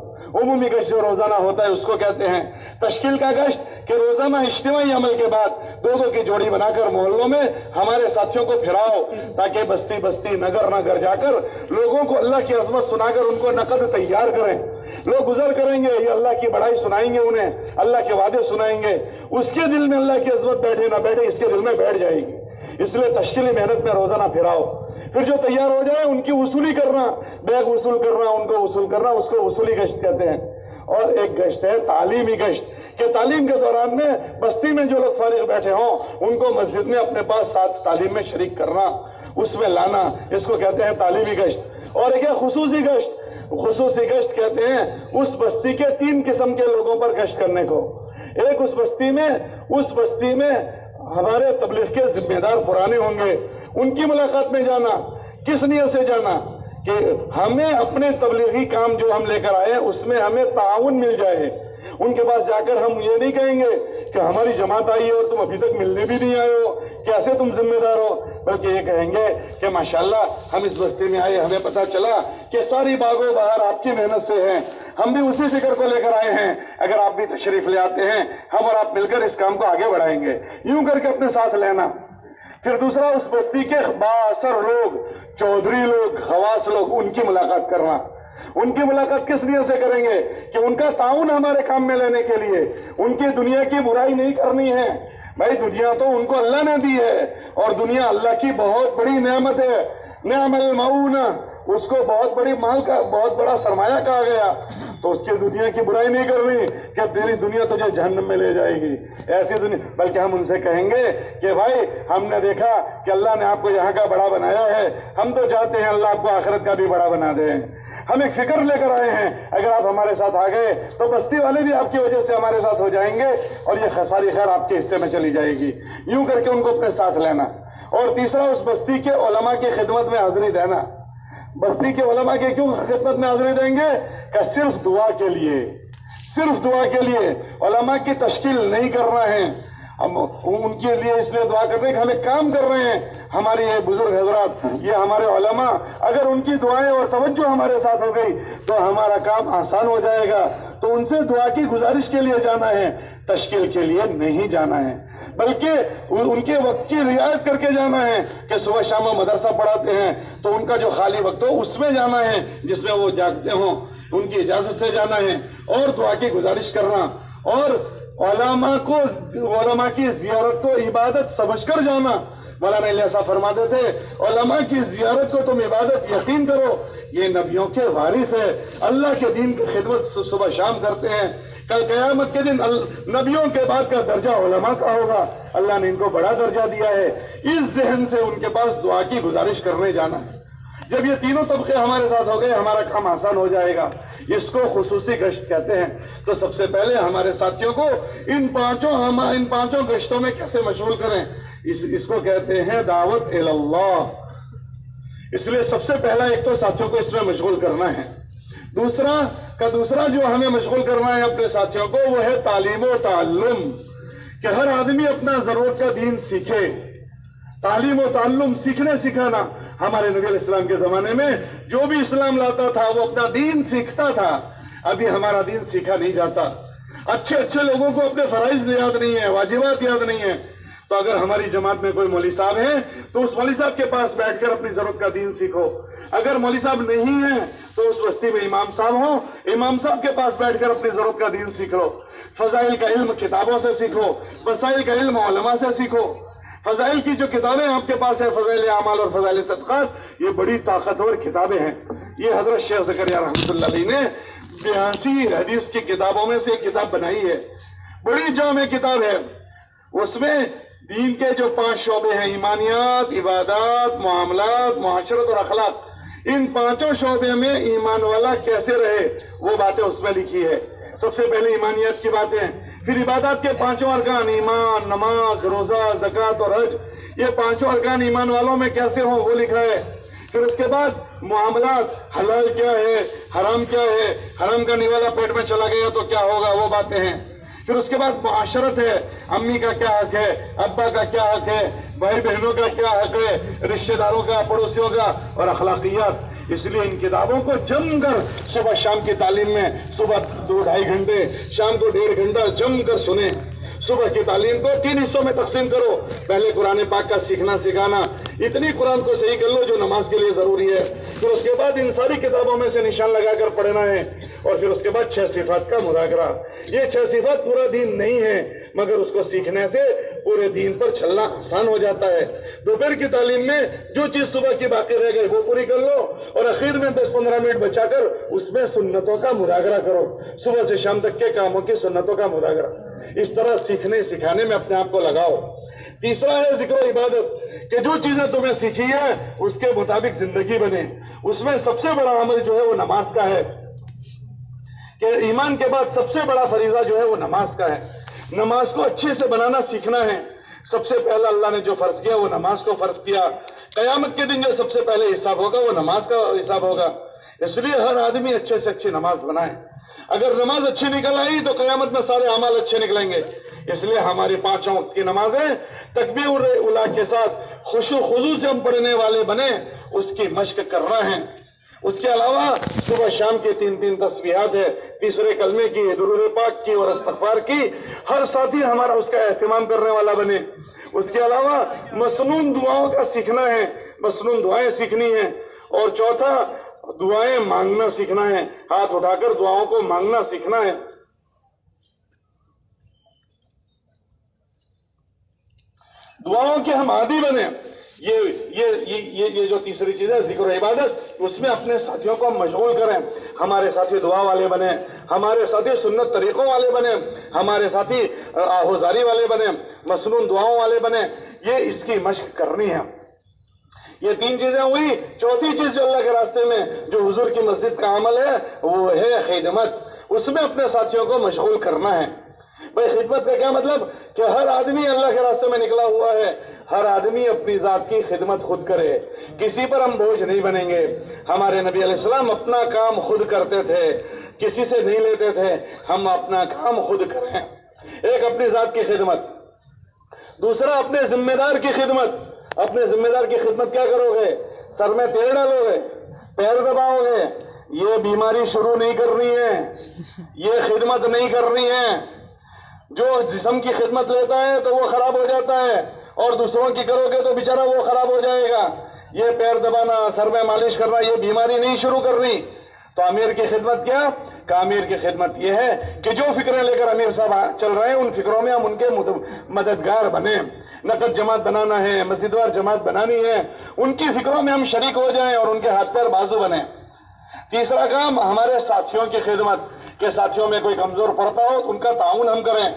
عمومی گشت جو روزانہ ہوتا ہے اس کو کہتے ہیں تشکیل کا گشت، کہ روزانہ اجتماعی عمل کے بعد دو کی جوڑی بنا کر محلوں میں ہمارے ساتھیوں کو پھراؤ، تاکہ بستی بستی نگر نگر جا کر لوگوں کو اللہ کی عظمت سنا کر ان کو نقد تیار کریں. لوگ گزر کریں گے، یہ اللہ کی بڑائی سنائیں گے، انہیں اللہ کے وعدے سنائیں گے. اس کے دل میں اللہ کی عظمت بیٹھے نہ بیٹھے، اس کے دل میں بیٹھ جائے گی. اس لیے تشکیلی محنت میں روزانہ پھراؤ. پھر جو تیار ہو جائے ان کی وصولی کرنا، بیگ وصول کرنا، ان کو وصول کرنا، اس کو وصولی گشت کہتے ہیں. اور ایک گشت ہے تعلیمی گشت، کہ تعلیم کے دوران میں بستی میں جو لوگ فارغ بیٹھے ہوں ان کو مسجد میں اپنے پاس ساتھ تعلیم میں شریک کرنا، اس میں لانا، اس کو کہتے ہیں تعلیمی گشت. اور ایک ہے خصوصی گشت. خصوصی گشت کہتے ہیں اس بستی کے 3 قسم کے لوگوں پر گشت کرنے کو. ایک اس بستی میں ہمارے تبلیغ کے ذمہ دار پرانے ہوں گے، ان کی ملاقات میں جانا. کس نیت سے جانا؟ کہ ہمیں اپنے تبلیغی کام جو ہم لے کر آئے اس میں ہمیں تعاون مل جائے. ان کے پاس جا کر ہم یہ نہیں کہیں گے کہ ہماری جماعت آئی ہے اور تم ابھی تک ملنے بھی نہیں آئے ہو، کیسے تم ذمہ دار ہو، بلکہ یہ کہیں گے کہ ماشاءاللہ ہم اس بستی میں آئے، ہمیں پتہ چلا کہ ساری باغ و بہار آپ کی محنت سے ہیں، ہم بھی اسی فکر کو لے کر آئے ہیں. اگر آپ بھی تشریف لے آتے ہیں ہم اور آپ مل کر اس کام کو آگے بڑھائیں گے. یوں کر کے اپنے ساتھ لینا. پھر دوسرا اس بستی کے بااثر لوگ، چودھری لوگ، خواص لوگ، ان کی ملاقات کرنا. ان کی ملاقات کس لیے سے کریں گے؟ کہ ان کا تعاون ہمارے کام میں لینے کے لیے. ان کی دنیا کی برائی نہیں کرنی ہے. بھائی دنیا تو ان کو اللہ نے دی ہے، اور دنیا اللہ کی بہت بڑی نعمت ہے. نعم المعون، اس کو بہت بڑی مال کا بہت بڑا سرمایہ کہا گیا. تو اس کی دنیا کی برائی نہیں کرنی کہ تیری دنیا تجھے جہنم میں لے جائے گی، ایسی دنیا. بلکہ ہم ان سے کہیں گے کہ بھائی ہم نے دیکھا کہ اللہ نے آپ کو یہاں کا بڑا بنایا ہے، ہم تو چاہتے ہیں اللہ آپ کو آخرت کا بھی بڑا بنا دے. ہم ایک فکر لے کر آئے ہیں، اگر آپ ہمارے ساتھ آ گئے تو بستی والے بھی آپ کی وجہ سے ہمارے ساتھ ہو جائیں گے، اور یہ ساری خیر آپ کے حصے میں چلی جائے گی. یوں کر کے ان کو اپنے ساتھ لینا. اور تیسرا اس بستی کے علماء کی خدمت میں حاضری دینا. بستی کے علماء کے کیوں خدمت میں حاضری دیں گے؟ کہ صرف دعا کے لیے علماء کی تشکیل نہیں کرنا ہے. ہم ان کے لیے اس لیے دعا کر رہے ہیں کہ ہم ایک کام کر رہے ہیں. ہمارے یہ بزرگ حضرات، یہ ہمارے علماء، اگر ان کی دعائیں اور توجہ ہمارے ساتھ ہو گئی تو ہمارا کام آسان ہو جائے گا. تو ان سے دعا کی گزارش کے لیے جانا ہے، تشکیل کے لیے نہیں جانا ہے. بلکہ ان کے وقت کی رعایت کر کے جانا ہے کہ صبح شام مدرسہ پڑھاتے ہیں تو ان کا جو خالی وقت ہو اس میں جانا ہے جس میں وہ جاگتے ہوں، ان کی اجازت سے جانا ہے اور دعا کی گزارش کرنا. اور علماء کی زیارت کو عبادت سمجھ کر جانا. مولانا علیہ صاحب فرماتے تھے علماء کی زیارت کو تم عبادت یقین کرو، یہ نبیوں کے وارث ہے، اللہ کے دین کی خدمت صبح شام کرتے ہیں. کل قیامت کے دن نبیوں کے بعد کا درجہ علماء کا ہوگا. اللہ نے ان کو بڑا درجہ دیا ہے. اس ذہن سے ان کے پاس دعا کی گزارش کرنے جانا ہے. جب یہ تینوں طبقے ہمارے ساتھ ہو گئے ہمارا کام آسان ہو جائے گا. اس کو خصوصی گشت کہتے ہیں. تو سب سے پہلے ہمارے ساتھیوں کو ان پانچوں گشتوں میں کیسے مشغول کریں؟ اس کو کہتے ہیں دعوت اللہ. اس لیے سب سے پہلا ایک تو ساتھیوں کو اس میں مشغول کرنا ہے. دوسرا جو ہمیں مشغول کرنا ہے اپنے ساتھیوں کو وہ ہے تعلیم و تعلم، کہ ہر آدمی اپنا ضرورت کا دین سیکھے. تعلیم و تعلم، سیکھنے سکھانا. ہمارے نبی علیہ السلام کے زمانے میں جو بھی اسلام لاتا تھا وہ اپنا دین سیکھتا تھا. ابھی ہمارا دین سیکھا نہیں جاتا. اچھے لوگوں کو اپنے فرائض یاد نہیں ہے، واجبات یاد نہیں ہے. تو اگر ہماری جماعت میں کوئی مولوی صاحب ہے تو اس مولوی صاحب کے پاس بیٹھ کر اپنی ضرورت کا دین سیکھو. اگر مولوی صاحب نہیں ہیں تو اس بستی میں امام صاحب ہوں، امام صاحب کے پاس بیٹھ کر اپنی ضرورت کا دین سیکھ لو. فضائل کا علم کتابوں سے سیکھو، وسائل کا علم علماء سے سیکھو. فضائل کی جو کتابیں آپ کے پاس ہیں، فضائل اعمال اور فضائل صدقات، یہ بڑی طاقتور کتابیں ہیں. یہ حضرت شیخ زکریا رحمۃ اللہ علیہ نے 82 حدیث کی کتابوں میں سے ایک کتاب بنائی ہے. بڑی جامع کتاب ہے. اس میں دین کے جو 5 شعبے ہیں، ایمانیات، عبادات، معاملات، معاشرت اور اخلاق، ان 5 شعبے میں ایمان والا کیسے رہے وہ باتیں اس میں لکھی ہے. سب سے پہلے ایمانیات کی باتیں، پھر عبادات کے 5 ارکان، ایمان، نماز، روزہ، زکوٰۃ اور حج، یہ 5 ارکان ایمان والوں میں کیسے ہوں وہ لکھا ہے. پھر اس کے بعد معاملات، حلال کیا ہے، حرام کیا ہے، حرام کا نوالا پیٹ میں چلا گیا تو کیا ہوگا وہ باتیں ہیں. پھر اس کے بعد معاشرت ہے، امی کا کیا حق ہے، ابا کا کیا حق ہے، بھائی بہنوں کا کیا حق ہے، رشتہ داروں کا، پڑوسیوں کا، اور اخلاقیات۔ اس لیے ان کتابوں کو جم کر صبح شام کی تعلیم میں صبح 2-2.5 گھنٹے، شام کو 1.5 گھنٹہ جم کر سنیں۔ صبح کی تعلیم کو 3 حصوں میں تقسیم کرو، پہلے قرآن پاک کا سیکھنا سکھانا، اتنی قرآن کو صحیح کر لو جو نماز کے لیے ضروری ہے، پھر اس کے بعد ان ساری کتابوں میں سے نشان لگا کر پڑھنا ہے، اور پھر اس کے بعد 6 صفات کا مذاکرہ۔ یہ 6 صفات پورا دین نہیں ہے، مگر اس کو سیکھنے سے پورے دین پر چلنا آسان ہو جاتا ہے۔ دوپہر کی تعلیم میں جو چیز صبح کی باقی رہ گئی وہ پوری کر لو، اور اخیر میں 10-15 منٹ بچا کر اس میں سنتوں کا مذاکرہ کرو، صبح سے شام تک کے کاموں کی سنتوں کا مذاکرہ۔ اس طرح سیکھنے سکھانے میں اپنے آپ کو لگاؤ۔ تیسرا ہے ذکر و عبادت، کہ جو چیزیں تمہیں سیکھی ہیں اس کے مطابق زندگی بنے۔ اس میں سب سے بڑا عمل جو ہے وہ نماز کا ہے، کہ ایمان کے بعد سب سے بڑا فریضہ جو ہے وہ نماز کا ہے۔ نماز کو اچھے سے بنانا سیکھنا ہے۔ سب سے پہلا اللہ نے جو فرض کیا وہ نماز کو فرض کیا۔ قیامت کے دن جو سب سے پہلے حساب ہوگا وہ نماز کا حساب ہوگا، اس لیے ہر آدمی اچھے سے اچھی نماز بنائے۔ اگر نماز اچھی نکل آئی تو قیامت میں سارے اعمال اچھے نکلیں گے۔ اس لیے ہماری 5 وقت کی نمازیں تکبیر اولا کے ساتھ خشوع و خضوع سے ہم پڑھنے والے بنے، اس کی مشق کرنا ہے۔ اس کے علاوہ صبح شام کی 3 تسبیحات ہے، تیسرے کلمے کی، درود پاک کی اور استغفار کی۔ ہر ساتھی ہمارا اس کا اہتمام کرنے والا بنے۔ اس کے علاوہ مسنون دعاؤں کا سیکھنا ہے، مسنون دعائیں سیکھنی ہیں۔ اور چوتھا دعائیں مانگنا سیکھنا ہے، ہاتھ اٹھا کر دعاؤں کو مانگنا سیکھنا ہے۔ دعاؤں کے ہم عادی بنے۔ یہ جو تیسری چیز ہے ذکر و عبادت، اس میں اپنے ساتھیوں کو ہم مشغول کریں۔ ہمارے ساتھی دعا والے بنے، ہمارے ساتھی سنت طریقوں والے بنے، ہمارے ساتھی آہوزاری والے بنے، مسنون دعاؤں والے بنے۔ یہ اس کی مشق کرنی ہے۔ یہ 3 چیزیں ہوئی۔ چوتھی چیز جو اللہ کے راستے میں جو حضور کی مسجد کا عمل ہے وہ ہے خدمت۔ اس میں اپنے ساتھیوں کو مشغول کرنا ہے۔ بھائی خدمت کا کیا مطلب؟ کہ ہر آدمی اللہ کے راستے میں نکلا ہوا ہے، ہر آدمی اپنی ذات کی خدمت خود کرے، کسی پر ہم بوجھ نہیں بنیں گے۔ ہمارے نبی علیہ السلام اپنا کام خود کرتے تھے، کسی سے نہیں لیتے تھے۔ ہم اپنا کام خود کریں۔ ایک اپنی ذات کی خدمت، دوسرا اپنے ذمہ دار کی خدمت۔ اپنے ذمہ دار کی خدمت کیا کرو گے؟ سر میں تیل ڈالو گے، پیر دباؤ گے، یہ بیماری شروع نہیں کرنی ہے، یہ خدمت نہیں کرنی ہے۔ جو جسم کی خدمت لیتا ہے تو وہ خراب ہو جاتا ہے، اور دوسروں کی کرو گے تو بیچارہ وہ خراب ہو جائے گا۔ یہ پیر دبانا، سر میں مالش کرنا، یہ بیماری نہیں شروع کرنی۔ تو امیر کی خدمت کیا؟ کہ امیر کی خدمت یہ ہے کہ جو فکریں لے کر امیر صاحب چل رہے ہیں ان فکروں میں ہم ان کے مددگار بنیں۔ نقد جماعت بنانا ہے، مسجد وار جماعت بنانی ہے، ان کی فکروں میں ہم شریک ہو جائیں اور ان کے ہاتھ پیر بازو بنیں۔ تیسرا کام ہمارے ساتھیوں کی خدمت، کہ ساتھیوں میں کوئی کمزور پڑتا ہو تو ان کا تعاون ہم کریں۔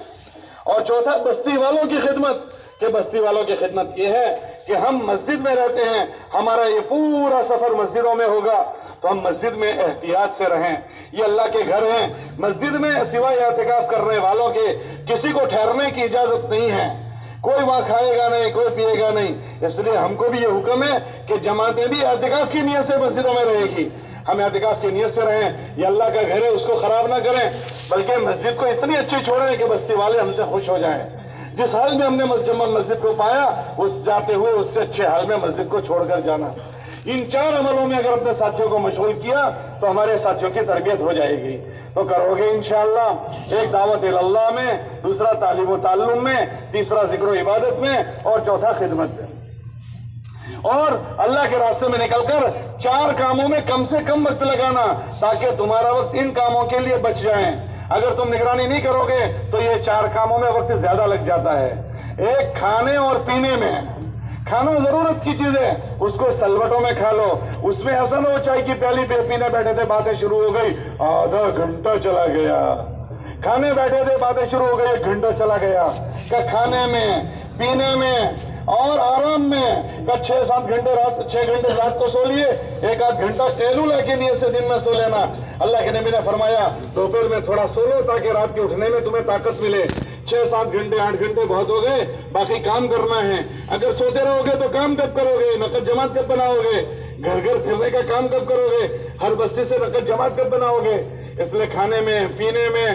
اور چوتھا بستی والوں کی خدمت، کہ بستی والوں کی خدمت یہ ہے کہ ہم مسجد میں رہتے ہیں، ہمارا یہ پورا سفر مسجدوں میں ہوگا، تو ہم مسجد میں احتیاط سے رہیں۔ یہ اللہ کے گھر ہیں، مسجد میں سوائے اعتکاف کرنے والوں کے کسی کو ٹھہرنے کی اجازت نہیں ہے۔ کوئی وہاں کھائے گا نہیں، کوئی پیے گا نہیں۔ اس لیے ہم کو بھی یہ حکم ہے کہ جماعتیں بھی اعتکاف کی نیت سے مسجدوں میں رہے گی۔ ہم اعتکاف کی نیت سے رہیں، یہ اللہ کا گھر ہے، اس کو خراب نہ کریں، بلکہ مسجد کو اتنی اچھی چھوڑیں کہ بستی والے ہم سے خوش ہو جائیں۔ جس حال میں ہم نے مسجد کو پایا، اس جاتے ہوئے اس سے اچھے حال میں مسجد کو چھوڑ کر جانا۔ ان 4 عملوں میں اگر اپنے ساتھیوں کو مشغول کیا تو ہمارے ساتھیوں کی تربیت ہو جائے گی۔ تو کرو گے انشاءاللہ۔ ایک دعوت اللہ میں، دوسرا تعلیم و تعلم میں، تیسرا ذکر و عبادت میں، اور چوتھا خدمت میں۔ اور اللہ کے راستے میں نکل کر 4 کاموں میں کم سے کم وقت لگانا، تاکہ تمہارا وقت ان کاموں کے لیے بچ جائیں۔ اگر تم نگرانی نہیں کرو گے تو یہ 4 کاموں میں وقت زیادہ لگ جاتا ہے۔ ایک کھانے اور پینے میں۔ کھانا ضرورت کی چیز ہے، اس کو سلوٹوں میں کھا لو۔ اس میں ایسا نہ ہو چائے کی پیالی پہ پینے بیٹھے تھے، باتیں شروع ہو گئی، آدھا گھنٹہ چلا گیا۔ کھانے بیٹھے تھے، باتیں شروع ہو گئی، 1 گھنٹہ چلا گیا۔ کہ کھانے میں، پینے میں اور آرام میں 6-7 گھنٹے رات 6 گھنٹے رات کو سو لیے، 1-8 گھنٹہ قیلولہ کے لیے سے دن میں سو لینا۔ اللہ کے نبی نے فرمایا دوپہر میں تھوڑا سو لو تاکہ رات کے اٹھنے میں تمہیں طاقت ملے۔ 6-7 گھنٹے 8 گھنٹے بہت ہو گئے، باقی کام کرنا ہے۔ اگر سوتے رہو گے تو کام کب کرو گے؟ نقد جماعت کب بناؤ گے؟ گھر گھر پھرنے کا کام کب کرو گے؟ ہر بستی سے نقد جماعت کب بناؤ گے؟ اس لیے کھانے میں، پینے میں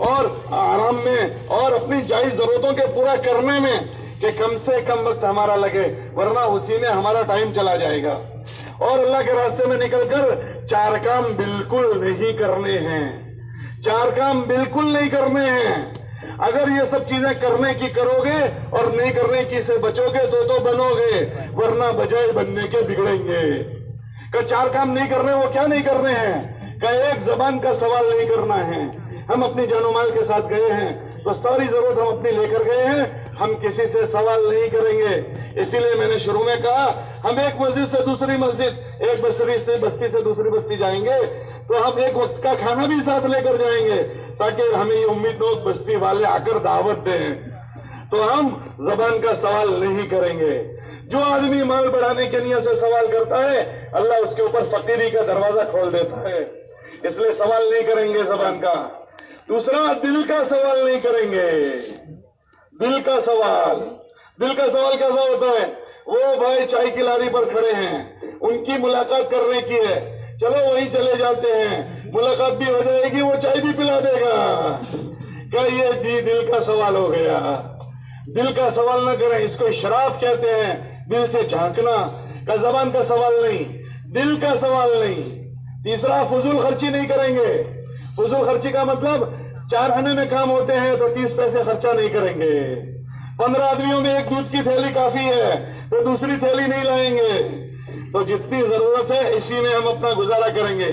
اور آرام میں اور اپنی جائز ضرورتوں کے پورا کرنے میں کہ کم سے کم وقت ہمارا لگے، ورنہ اسی میں ہمارا ٹائم چلا جائے گا۔ اور اللہ کے راستے میں نکل کر 4 کام بالکل نہیں کرنے ہیں، 4 کام بالکل نہیں کرنے ہیں۔ اگر یہ سب چیزیں کرنے کی کرو گے اور نہیں کرنے کی سے بچو گے تو بنو گے، ورنہ بجائے بننے کے بگڑیں گے۔ کہ 4 کام نہیں کرنے، وہ کیا نہیں کرنے ہیں؟ کہ ایک زبان کا سوال نہیں کرنا ہے۔ ہم اپنی جان و مال کے ساتھ گئے ہیں تو ساری ضرورت ہم اپنی لے کر گئے ہیں، ہم کسی سے سوال نہیں کریں گے۔ اسی لیے میں نے شروع میں کہا ہم ایک مسجد سے دوسری مسجد، ایک بستی سے دوسری بستی جائیں گے تو ہم ایک وقت کا کھانا بھی ساتھ لے کر جائیں گے تاکہ ہمیں یہ امید ہو بستی والے آ کر دعوت دیں۔ تو ہم زبان کا سوال نہیں کریں گے۔ جو آدمی مال بڑھانے کے نیت سے سوال کرتا ہے اللہ اس کے اوپر فقیری کا دروازہ کھول دیتا ہے، اس لیے سوال نہیں کریں گے زبان کا۔ دوسرا، دل کا سوال نہیں کریں گے۔ دل کا سوال کیسا ہوتا ہے؟ وہ بھائی چائے کی لاری پر کھڑے ہیں، ان کی ملاقات کرنے کی ہے، چلو وہیں چلے جاتے ہیں، ملاقات بھی ہو جائے گی، وہ چائے بھی پلا دے گا۔ کیا یہ دل کا سوال ہو گیا؟ دل کا سوال نہ کریں، اس کو اشراف کہتے ہیں، دل سے جھانکنا کا۔ زبان کا سوال نہیں، دل کا سوال نہیں۔ تیسرا، فضول خرچی نہیں کریں گے۔ فضول خرچی کا مطلب 4 آنے میں کام ہوتے ہیں تو 30 پیسے خرچہ نہیں کریں گے۔ 15 آدمیوں میں ایک دودھ کی تھیلی کافی ہے تو دوسری تھیلی نہیں لائیں گے۔ تو جتنی ضرورت ہے اسی میں ہم اپنا گزارا کریں گے،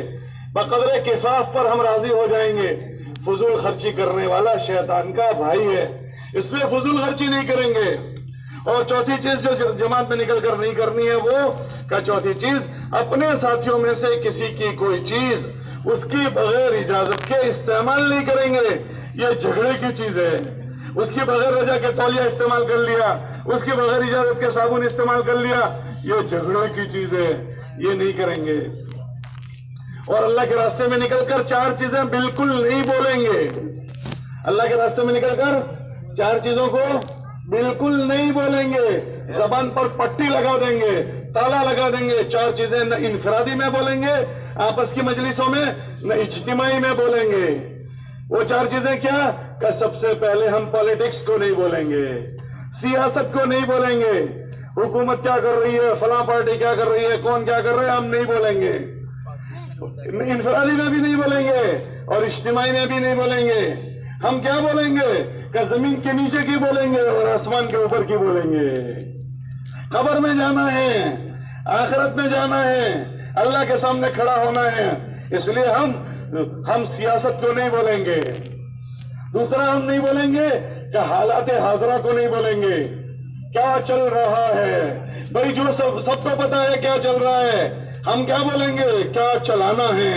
بقدر کفاف پر ہم راضی ہو جائیں گے۔ فضول خرچی کرنے والا شیطان کا بھائی ہے، اس لیے فضول خرچی نہیں کریں گے۔ اور چوتھی چیز جو جماعت میں نکل کر نہیں کرنی ہے وہ چوتھی چیز، اپنے ساتھیوں میں سے کسی کی کوئی چیز اس کی بغیر اجازت کے استعمال نہیں کریں گے۔ یہ جھگڑے کی چیز ہے۔ اس کی بغیر رضا کے تولیہ استعمال کر لیا، اس کی بغیر اجازت کے صابن استعمال کر لیا، یہ جھگڑے کی چیز ہے، یہ نہیں کریں گے۔ اور اللہ کے راستے میں نکل کر 4 چیزیں بالکل نہیں بولیں گے۔ اللہ کے راستے میں نکل کر 4 چیزوں کو بالکل نہیں بولیں گے، زبان پر پٹی لگا دیں گے، تالا لگا دیں گے۔ 4 چیزیں نہ انفرادی میں بولیں گے آپس کی مجلسوں میں، نہ اجتماعی میں بولیں گے۔ وہ 4 چیزیں کیا؟ کہ سب سے پہلے ہم پالیٹکس کو نہیں بولیں گے، سیاست کو نہیں بولیں گے، حکومت کیا کر رہی ہے، فلاں پارٹی کیا کر رہی ہے، کون کیا کر رہے ہیں، ہم نہیں بولیں گے۔ انفرادی میں بھی نہیں بولیں گے اور اجتماعی میں بھی نہیں بولیں گے۔ ہم کیا بولیں گے؟ کہ زمین کے نیچے کی بولیں گے اور آسمان کے اوپر کی بولیں گے۔ قبر میں جانا ہے، آخرت میں جانا ہے، اللہ کے سامنے کھڑا ہونا ہے، اس لیے ہم سیاست کو نہیں بولیں گے۔ دوسرا، ہم نہیں بولیں گے کہ حالات حاضرہ کو نہیں بولیں گے۔ کیا چل رہا ہے بھائی، جو سب کو پتا ہے کیا چل رہا ہے، ہم کیا بولیں گے؟ کیا چلانا ہے۔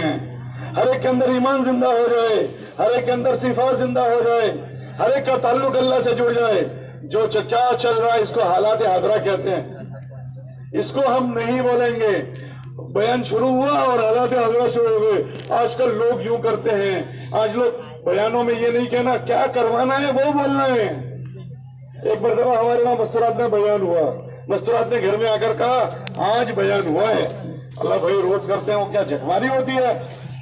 ہر ایک کے اندر ایمان زندہ ہو جائے، ہر ایک کے اندر صفات زندہ ہو جائے، ہر ایک کا تعلق اللہ سے جڑ جائے۔ جو کیا چل رہا ہے اس کو حالات حاضرہ کہتے ہیں، اس کو ہم نہیں بولیں گے۔ بیان شروع ہوا اور حالات حاضرہ شروع ہو گئے۔ آج کل لوگ یوں کرتے ہیں، آج لوگ بیانوں میں یہ نہیں کہنا کیا کروانا ہے، وہ بولنا ہے۔ ایک مرتبہ ہمارے وہاں مستورات میں بیان ہوا، مستورات نے گھر میں آ کر کہا آج بیان ہوا ہے۔ اللہ بھائی روز کرتے ہیں، وہ کیا جھکماری ہوتی ہے؟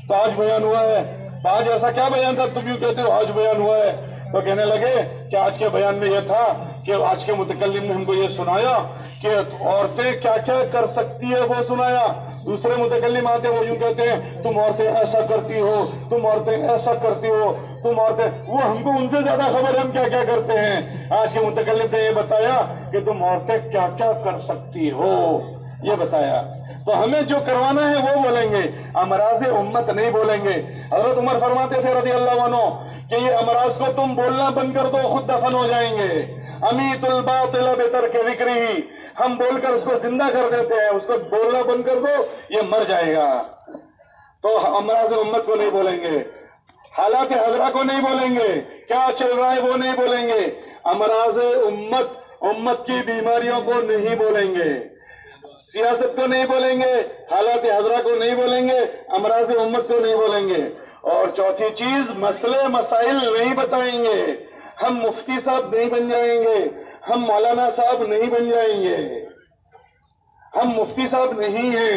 تو آج بیان ہوا ہے۔ تو آج ایسا کیا بیان تھا تم یوں کہتے ہو آج بیان ہوا ہے؟ تو کہنے لگے کہ آج کے بیان میں یہ تھا کہ آج کے متکلم نے ہم کو یہ سنایا کہ عورتیں کیا کیا کر سکتی ہے، وہ سنایا۔ دوسرے متکلم آتے وہ یوں کہتے ہیں تم عورتیں ایسا کرتی ہو، تم عورتیں ایسا کرتی ہو، تم عورتیں، وہ ہم کو ان سے زیادہ خبر ہے ہم کیا کیا کرتے ہیں۔ آج کے متکلم نے یہ بتایا کہ تم عورتیں کیا کیا کر سکتی ہو، یہ بتایا۔ تو ہمیں جو کروانا ہے وہ بولیں گے، امراض امت نہیں بولیں گے۔ حضرت عمر فرماتے تھے رضی اللہ عنہ کہ یہ امراض کو تم بولنا بند کر دو، خود دفن ہو جائیں گے۔ امیت الباطل بترک ذکرہ، ہم بول کر اس کو زندہ کر دیتے ہیں، اس کو بولنا بند کر دو یہ مر جائے گا۔ تو امراض امت کو نہیں بولیں گے، حالات حاضرہ کو نہیں بولیں گے، کیا چل رہا ہے وہ نہیں بولیں گے، امراض امت کی بیماریوں کو نہیں بولیں گے، سیاست کو نہیں بولیں گے، حالات حاضرہ کو نہیں بولیں گے، امراض امت کو نہیں بولیں گے۔ اور چوتھی چیز، مسئلے مسائل نہیں بتائیں گے۔ ہم مفتی صاحب نہیں بن جائیں گے، ہم مولانا صاحب نہیں بن جائیں گے، ہم مفتی صاحب نہیں ہیں،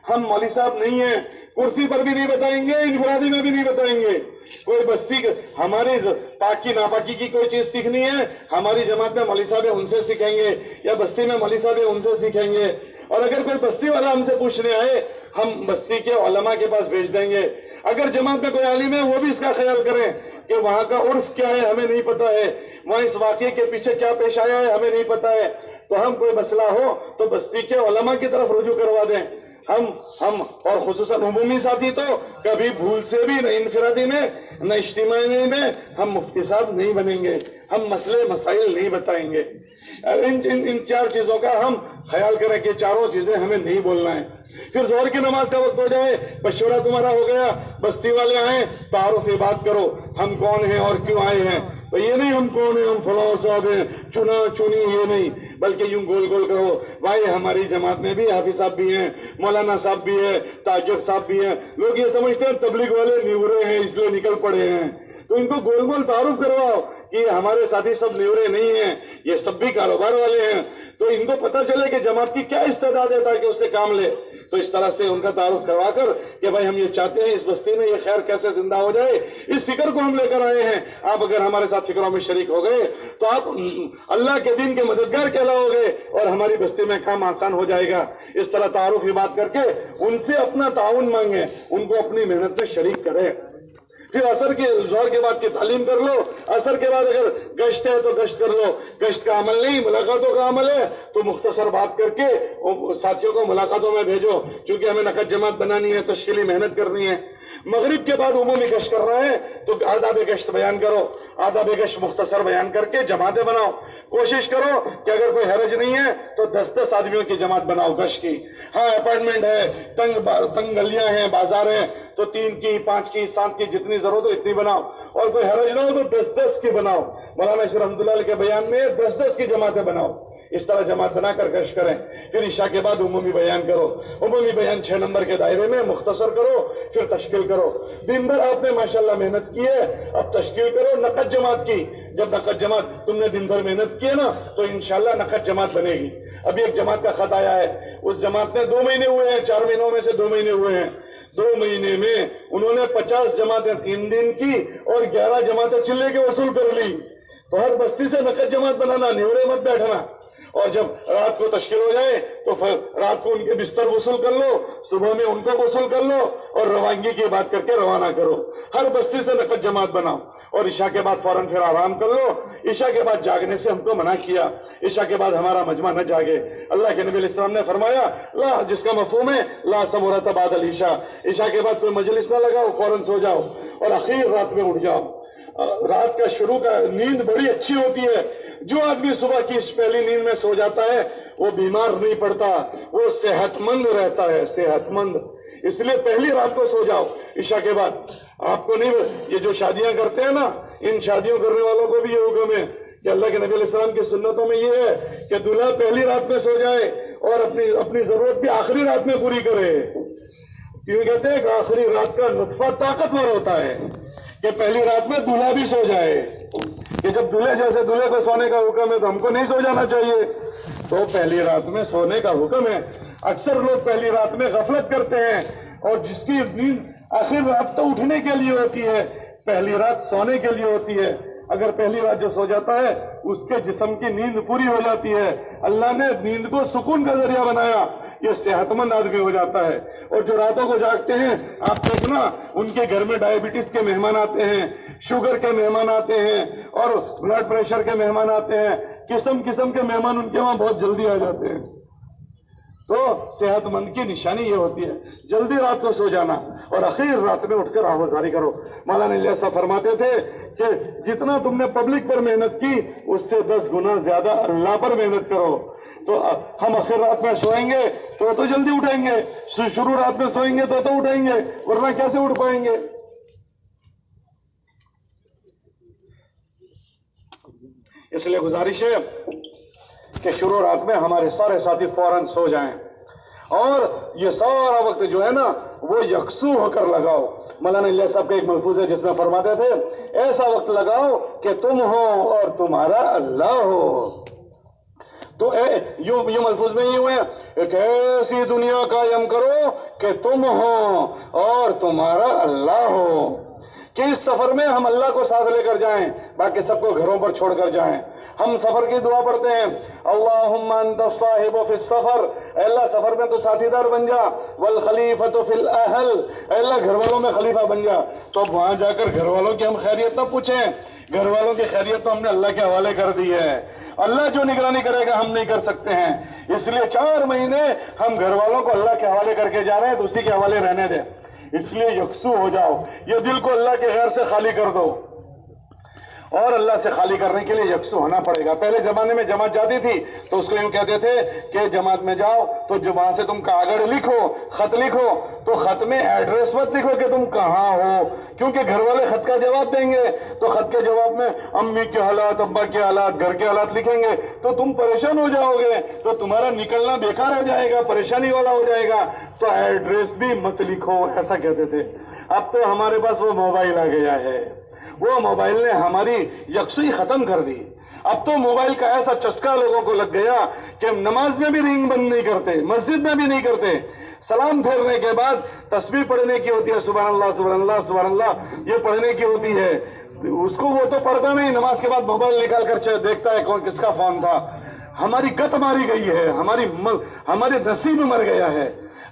ہم مولوی صاحب نہیں ہیں کرسی پر بھی نہیں بتائیں گے، انفرادی میں بھی نہیں بتائیں گے. کوئی بستی ہماری پاکی ناپاکی کی کوئی چیز سیکھنی ہے، ہماری جماعت میں مولوی صاحب ان سے سیکھیں گے، یا بستی میں مولوی صاحب ان سے سیکھیں گے. اور اگر کوئی بستی والا ہم سے پوچھنے آئے، ہم بستی کے علماء کے پاس بھیج دیں گے. اگر جماعت میں کوئی عالم ہے وہ بھی اس کا خیال کریں کہ وہاں کا عرف کیا ہے ہمیں نہیں پتا ہے، وہاں اس واقعے کے پیچھے کیا پیش آیا ہے ہمیں نہیں پتا ہے. تو ہم کوئی مسئلہ ہو تو بستی کے علماء کی طرف رجوع کروا دیں. ہم اور خصوصاً عمومی ساتھی تو کبھی بھول سے بھی نہ انفرادی میں نہ اجتماعی میں ہم مفتی صاحب نہیں بنیں گے، ہم مسئلے مسائل نہیں بتائیں گے. ان چار چیزوں کا ہم خیال کریں کہ چاروں چیزیں ہمیں نہیں بولنا ہے. پھر ظہر کی نماز کا وقت ہو جائے، مشورہ تمہارا ہو گیا، بستی والے آئیں، تعارف بات کرو، ہم کون ہیں اور کیوں آئے ہیں. تو یہ نہیں ہم کون ہیں، ہم فلاں صاحب ہیں، چنا چنی، یہ نہیں، بلکہ یوں گول گول کرو. بھائی ہماری جماعت میں بھی حافظ صاحب بھی ہیں، مولانا صاحب بھی ہیں، تاجر صاحب بھی ہیں. لوگ یہ سمجھتے ہیں تبلیغ والے نیورے ہیں اس لیے نکل پڑے ہیں. تو ان کو گول گول تعارف کرواؤ کہ ہمارے ساتھی سب نیورے نہیں ہیں، یہ سب بھی کاروبار والے ہیں. تو ان کو پتہ چلے کہ جماعت کی کیا استعداد ہے تاکہ اس سے کام لے. تو اس طرح سے ان کا تعارف کروا کر کہ بھائی ہم یہ چاہتے ہیں اس بستی میں یہ خیر کیسے زندہ ہو جائے، اس فکر کو ہم لے کر آئے ہیں. آپ اگر ہمارے ساتھ فکروں میں شریک ہو گئے تو آپ اللہ کے دین کے مددگار کہلاؤ گے اور ہماری بستی میں کام آسان ہو جائے گا. اس طرح تعارف کی بات کر کے ان سے اپنا تعاون مانگیں، ان کو اپنی محنت میں شریک کریں. پھر اثر کے ظہر کے بعد کی تعلیم کر لو. اثر کے بعد اگر گشت ہے تو گشت کر لو. گشت کا عمل نہیں، ملاقاتوں کا عمل ہے، تو مختصر بات کر کے ساتھیوں کو ملاقاتوں میں بھیجو، کیونکہ ہمیں نقد جماعت بنانی ہے، تشکیلی محنت کرنی ہے. مغرب کے بعد عمومی گشت کر رہے ہیں تو آداب گشت بیان کرو، آداب گشت مختصر بیان کر کے جماعتیں بناؤ. کوشش کرو کہ اگر کوئی حرج نہیں ہے تو 10-10 آدمیوں کی جماعت بناؤ گشت کی. ہاں اپارٹمنٹ ہے، تنگ گلیاں ہیں، بازار ہیں، تو 3 کی 5 کی 7 کی جتنی ضرورت ہو اتنی بناؤ. اور کوئی حرج نہ ہو تو 10-10 کی بناؤ. مولانا اشرف رحمۃ اللہ علیہ کے بیان میں 10-10 کی جماعتیں بناؤ. اس طرح جماعت بنا کر گشت کریں. پھر عشاء کے بعد عمومی بیان کرو. عمومی بیان 6 نمبر کے دائرے میں مختصر کرو، پھر تشکیل کرو. دن بھر آپ نے ماشاءاللہ محنت کی ہے، اب تشکیل کرو نقد جماعت کی. جب نقد جماعت تم نے دن بھر محنت کی ہے نا تو انشاءاللہ نقد جماعت بنے گی. ابھی ایک جماعت کا خط آیا ہے، اس جماعت نے 2 مہینے ہوئے ہیں، 4 مہینوں میں سے 2 مہینے ہوئے ہیں. 2 مہینے میں انہوں نے 50 جماعتیں 3 دن کی اور 11 جماعتیں چلے کے وصول کر لی. تو ہر بستی سے نقد جماعت بنانا، نیورے مت بیٹھنا. اور جب رات کو تشکیل ہو جائے تو پھر رات کو ان کے بستر وصول کر لو، صبح میں ان کو وصول کر لو اور روانگی کی بات کر کے روانہ کرو. ہر بستی سے نقد جماعت بناؤ. اور عشاء کے بعد فوراً پھر آرام کر لو. عشاء کے بعد جاگنے سے ہم کو منع کیا، عشاء کے بعد ہمارا مجمع نہ جاگے. اللہ کے نبی علیہ السلام نے فرمایا لا، جس کا مفہوم ہے لا سمورۃ بعد العشاء، عشاء کے بعد کوئی مجلس نہ لگاؤ، فوراً سو جاؤ اور اخیر رات میں اٹھ جاؤ. رات کا شروع کا نیند بڑی اچھی ہوتی ہے. جو آدمی صبح کی اس پہلی نیند میں سو جاتا ہے وہ بیمار نہیں پڑتا، وہ صحت مند رہتا ہے، صحت مند. اس لیے پہلی رات کو سو جاؤ عشاء کے بعد. آپ کو نہیں، یہ جو شادیاں کرتے ہیں نا، ان شادیوں کرنے والوں کو بھی یہ حکم ہے کہ اللہ کے نبی علیہ السلام کی سنتوں میں یہ ہے کہ دلہا پہلی رات میں سو جائے اور اپنی ضرورت بھی آخری رات میں پوری کرے. کیوں کہتے ہیں کہ آخری رات کا نطفہ طاقتور ہوتا ہے کہ پہلی رات میں دلہا بھی سو جائے. کہ جب دلہے جیسے دلہے کو سونے کا حکم ہے تو ہم کو نہیں سو جانا چاہیے. تو پہلی رات میں سونے کا حکم ہے. اکثر لوگ پہلی رات میں غفلت کرتے ہیں اور جس کی نیند آخر رات تو اٹھنے کے لیے ہوتی ہے، پہلی رات سونے کے لیے ہوتی ہے. اگر پہلی رات جو سو جاتا ہے اس کے جسم کی نیند پوری ہو جاتی ہے. اللہ نے نیند کو سکون کا ذریعہ بنایا، یہ صحت مند آدمی ہو جاتا ہے. اور جو راتوں کو جاگتے ہیں آپ دیکھنا ان کے گھر میں ڈائبٹیز کے مہمان آتے ہیں، شوگر کے مہمان آتے ہیں اور بلڈ پریشر کے مہمان آتے ہیں. قسم قسم کے مہمان ان کے وہاں بہت جلدی آ جاتے ہیں. تو صحت مند کی نشانی یہ ہوتی ہے جلدی رات کو سو جانا اور اخیر رات میں اٹھ کر آوازاری کرو. مولانا ایسا فرماتے تھے کہ جتنا تم نے پبلک پر محنت کی اس سے 10 گنا زیادہ اللہ پر محنت کرو. تو ہم آخر رات میں سوئیں گے تو جلدی اٹھیں گے، شروع رات میں سوئیں گے تو اٹھیں گے، ورنہ کیسے اٹھ پائیں گے. اس لیے گزارش ہے کہ شروع رات میں ہمارے سارے ساتھی فوراً سو جائیں اور یہ سارا وقت جو ہے نا وہ یکسو ہو کر لگاؤ. مولانا اللہ صاحب کا ایک ملفوظ ہے جس میں فرماتے تھے ایسا وقت لگاؤ کہ تم ہو اور تمہارا اللہ ہو. تو یوں ملفوظ میں یہ ہوئے ایک ایسی دنیا قائم کرو کہ تم ہو اور تمہارا اللہ ہو، کہ اس سفر میں ہم اللہ کو ساتھ لے کر جائیں، باقی سب کو گھروں پر چھوڑ کر جائیں۔ ہم سفر کی دعا پڑھتے ہیں، اللہم انت الصاحب فی السفر، اے اللہ سفر میں تو ساتھی دار بن جا، والخلیفۃ فی الاہل، اے اللہ گھر والوں میں خلیفہ بن جا۔ تو اب وہاں جا کر گھر والوں کی ہم خیریت نہ پوچھیں، گھر والوں کی خیریت تو ہم نے اللہ کے حوالے کر دی ہے، اللہ جو نگرانی کرے گا ہم نہیں کر سکتے ہیں، اس لیے 4 مہینے ہم گھر والوں کو اللہ کے حوالے کر کے جا رہے ہیں، تو اسی کے حوالے رہنے دیں۔ اس لیے یکسو ہو جاؤ، یہ دل کو اللہ کے غیر سے خالی کر دو، اور اللہ سے خالی کرنے کے لیے یکسو ہونا پڑے گا۔ پہلے زمانے میں جماعت جاتی تھی تو اس کو یوں کہتے تھے کہ جماعت میں جاؤ تو وہاں سے تم کاغذ لکھو، خط لکھو، تو خط میں ایڈریس مت لکھو کہ تم کہاں ہو، کیونکہ گھر والے خط کا جواب دیں گے، تو خط کے جواب میں امی کے حالات، ابا کے حالات، گھر کے حالات لکھیں گے تو تم پریشان ہو جاؤ گے، تو تمہارا نکلنا بیکار ہو جائے گا، پریشانی والا ہو جائے گا، تو ایڈریس بھی مت لکھو، ایسا کہتے تھے۔ اب تو ہمارے پاس وہ موبائل آ گیا ہے، وہ موبائل نے ہماری یکسوئی ختم کر دی۔ اب تو موبائل کا ایسا چسکا لوگوں کو لگ گیا کہ نماز میں بھی رنگ بند نہیں کرتے، مسجد میں بھی نہیں کرتے، سلام پھیرنے کے بعد تسبیح پڑھنے کی ہوتی ہے، سبحان اللہ سبحان اللہ سبحان اللہ، یہ پڑھنے کی ہوتی ہے، اس کو وہ تو پڑھتا نہیں، نماز کے بعد موبائل نکال کر دیکھتا ہے کون کس کا فون تھا۔ ہماری گت ماری گئی ہے، ہماری نصیب مر گیا ہے۔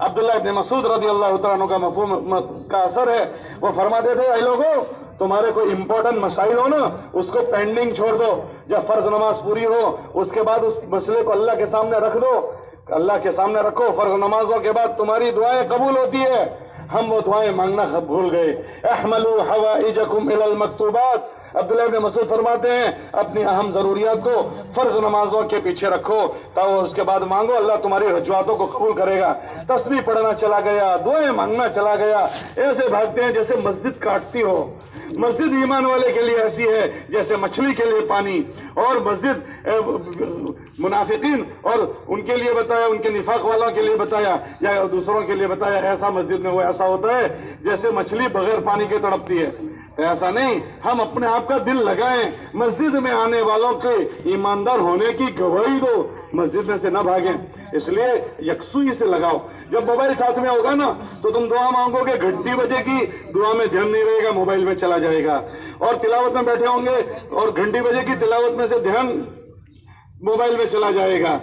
عبداللہ ابن مسعود رضی اللہ تعالیٰ عنہ کا مفہوم کا اثر ہے، وہ فرماتے تھے اے لوگوں تمہارے کوئی امپورٹنٹ مسائل ہو نا اس کو پینڈنگ چھوڑ دو، جب فرض نماز پوری ہو اس کے بعد اس مسئلے کو اللہ کے سامنے رکھ دو، اللہ کے سامنے رکھو، فرض نمازوں کے بعد تمہاری دعائیں قبول ہوتی ہے۔ ہم وہ دعائیں مانگنا بھول گئے۔ احملوا حوائجکم الی المکتوبات، عبداللہ ابن مسعود فرماتے ہیں اپنی اہم ضروریات کو فرض نمازوں کے پیچھے رکھو، تو اس کے بعد مانگو، اللہ تمہاری رجوعاتوں کو قبول کرے گا۔ تسبیح پڑھنا چلا گیا، دعائیں مانگنا چلا گیا، ایسے بھاگتے ہیں جیسے مسجد کاٹتی ہو۔ مسجد ایمان والے کے لیے ایسی ہے جیسے مچھلی کے لیے پانی، اور مسجد منافقین اور ان کے لیے بتایا، ان کے نفاق والوں کے لیے بتایا یا دوسروں کے لیے بتایا، ایسا مسجد میں وہ ایسا ہوتا ہے جیسے مچھلی بغیر پانی کے تڑپتی ہے۔ تو ایسا نہیں، ہم اپنے آپ کا دل لگائیں، مسجد میں آنے والوں کے ایماندار ہونے کی گواہی دو، مسجد میں سے نہ بھاگیں۔ اس لیے یکسوئی سے لگاؤ۔ جب موبائل ساتھ میں ہوگا نا تو تم دعا مانگو گے، گھنٹی بجے گی، دعا میں دھیان نہیں رہے گا، موبائل میں چلا جائے گا، اور تلاوت میں بیٹھے ہوں گے اور گھنٹی بجے کی تلاوت میں سے دھیان موبائل میں چلا جائے گا،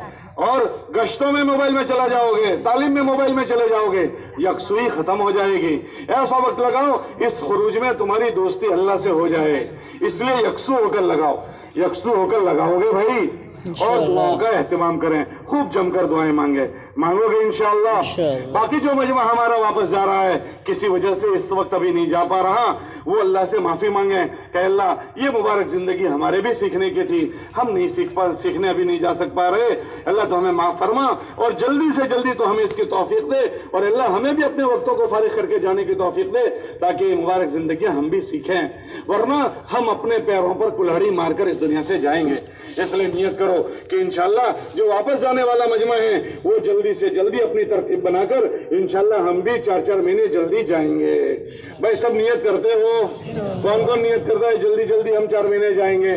اور گشتوں میں موبائل میں چلا جاؤ گے، تعلیم میں موبائل میں چلے جاؤ گے، یکسوئی ختم ہو جائے گی۔ ایسا وقت لگاؤ اس خروج میں تمہاری دوستی اللہ سے ہو جائے، اس لیے یکسو ہو کر لگاؤ، یکسو ہو کر لگاؤ گے بھائی، اور دعاؤں کا اہتمام کریں، خوب جم کر دعائیں مانگو گے انشاءاللہ۔ باقی جو مجمع ہمارا واپس جا رہا ہے کسی وجہ سے اس وقت ابھی نہیں جا پا رہا، وہ اللہ سے معافی مانگیں کہ اللہ یہ مبارک زندگی ہمارے بھی سیکھنے کی تھی، ہم نہیں سیکھنے ابھی نہیں جا سک پا رہے، اللہ تو ہمیں معاف فرما، اور جلدی سے جلدی تو ہمیں اس کی توفیق دے، اور اللہ ہمیں بھی اپنے وقتوں کو فارغ کر کے جانے کی توفیق دے تاکہ یہ مبارک زندگیاں ہم بھی سیکھیں، ورنہ ہم اپنے پیروں پر کلہڑی مار کر اس دنیا سے جائیں گے۔ اس لیے نیت کرو کہ انشاءاللہ جو واپس جانے والا مجمع ہے وہ جلدی سے جلدی اپنی ترتیب بنا کر انشاءاللہ ہم بھی 4 مہینے جلدی جائیں گے۔ بھائی سب نیت کرتے ہو؟ کون کون نیت کرتا ہے جلدی جلدی ہم 4 مہینے جائیں گے؟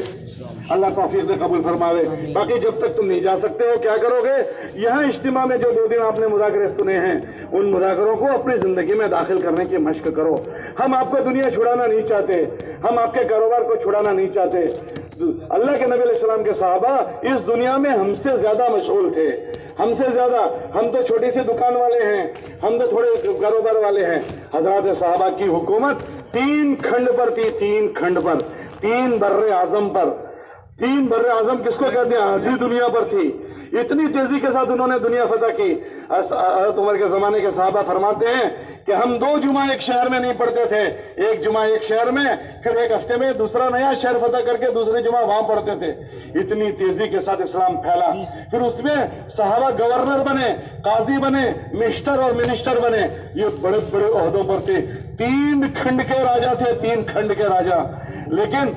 اللہ توفیق سے قبول فرماوے۔ باقی جب تک تم نہیں جا سکتے ہو کیا کرو گے؟ یہاں اجتماع میں جو 2 دن آپ نے مذاکرے سنے ہیں ان مذاکروں کو اپنی زندگی میں داخل کرنے کی مشق کرو۔ ہم آپ کو دنیا چھڑانا نہیں چاہتے، ہم آپ کے کاروبار کو چھڑانا نہیں چاہتے۔ اللہ کے نبی علیہ السلام کے صحابہ اس دنیا میں ہم سے زیادہ مشغول تھے، ہم سے زیادہ، ہم تو چھوٹی سی دکان والے ہیں، ہم تو تھوڑے کاروبار والے ہیں۔ حضرات صحابہ کی حکومت 3 کھنڈ پر تھی، 3 کھنڈ پر، 3 بر اعظم پر۔ 3 بر اعظم کس کو کہتے ہیں؟ آدھی دنیا پر تھی۔ اتنی تیزی کے ساتھ انہوں نے دنیا فتح کی۔ حضرت عمر کے زمانے کے صحابہ فرماتے ہیں کہ ہم 2 جمعہ ایک شہر میں نہیں پڑھتے تھے، ایک جمعہ ایک شہر میں، پھر ایک ہفتے میں دوسرا نیا شہر فتح کر کے دوسرے جمعہ وہاں پڑھتے تھے۔ اتنی تیزی کے ساتھ اسلام پھیلا۔ پھر اس میں صحابہ گورنر بنے، قاضی بنے، مسٹر اور منسٹر بنے، یہ بڑے بڑے عہدوں پر تھے۔ 3 کھنڈ کے راجا تھے، 3 کھنڈ کے راجا، لیکن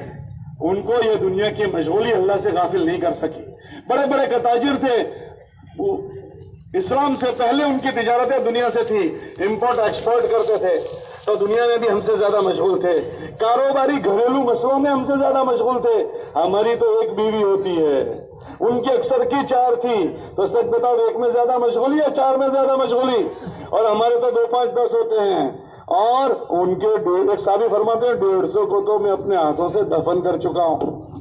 ان کو یہ دنیا کی مشغولی اللہ سے غافل نہیں کر سکی۔ بڑے بڑے تاجر تھے، اسلام سے پہلے ان کی تجارتیں دنیا سے تھی، امپورٹ ایکسپورٹ کرتے تھے، تو دنیا میں بھی ہم سے زیادہ مشغول تھے۔ کاروباری گھریلو مسئلوں میں ہم سے زیادہ مشغول تھے۔ ہماری تو ایک بیوی ہوتی ہے ان کی اکثر کی 4 تھی، تو سچ بتاؤ 1 میں زیادہ مشغولی ہے 4 میں زیادہ مشغولی؟ اور ہمارے تو 2 5 10 ہوتے ہیں، اور ان کے ایک صحابی فرماتے ہیں 150 کو تو میں اپنے ہاتھوں سے دفن کر چکا ہوں۔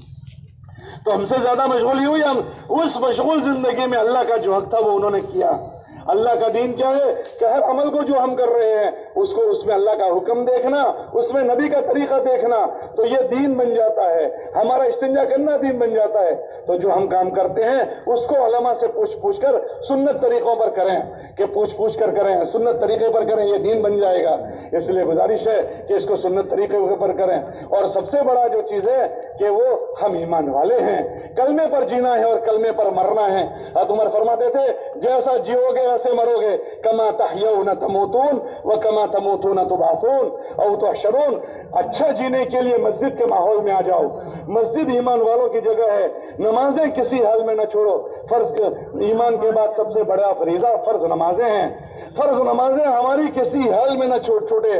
تو ہم سے زیادہ مشغولی ہوئی، ہم اس مشغول زندگی میں اللہ کا جو حق تھا وہ انہوں نے کیا۔ اللہ کا دین کیا ہے کہ ہر عمل کو جو ہم کر رہے ہیں اس کو اس میں اللہ کا حکم دیکھنا، اس میں نبی کا طریقہ دیکھنا، تو یہ دین بن جاتا ہے۔ ہمارا استنجا کرنا دین بن جاتا ہے۔ تو جو ہم کام کرتے ہیں اس کو علماء سے پوچھ کر سنت طریقوں پر کریں، کہ پوچھ کر کریں، سنت طریقے پر کریں، یہ دین بن جائے گا۔ اس لیے گزارش ہے کہ اس کو سنت طریقے پر کریں۔ اور سب سے بڑا جو چیز ہے کہ وہ ہم ایمان والے ہیں، کلمے پر جینا ہے اور کلمے پر مرنا ہے۔ حضرت عمر فرماتے تھے جیسا جیو گے ایسے مرو گے، کما تحیون تموتون وکما تموتون تبعثون او تحشرون۔ اچھا جینے کے لیے مسجد کے ماحول میں آ جاؤ، مسجد ایمان والوں کی جگہ ہے۔ نمازیں کسی حال میں نہ چھوڑو، فرض ایمان کے بعد سب سے بڑا فریضہ فرض نمازیں ہیں۔ فرض نمازیں ہماری کسی حال میں نہ چھوٹے۔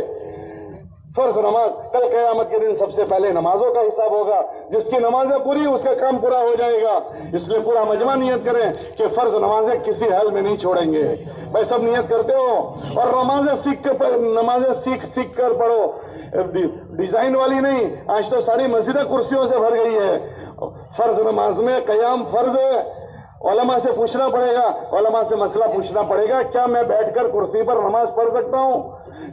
فرض نماز کل قیامت کے دن سب سے پہلے نمازوں کا حساب ہوگا، جس کی نمازیں پوری اس کا کام پورا ہو جائے گا۔ اس لیے پورا مجمع نیت کریں کہ فرض نمازیں کسی حال میں نہیں چھوڑیں گے۔ بھائی سب نیت کرتے ہو، اور نمازیں سیکھ کر پڑھو، ڈیزائن والی نہیں۔ آج تو ساری مسجدیں کرسیوں سے بھر گئی ہے۔ فرض نماز میں قیام فرض ہے، علماء سے پوچھنا پڑے گا، علماء سے مسئلہ پوچھنا پڑے گا، کیا میں بیٹھ کر کرسی پر نماز پڑھ سکتا ہوں؟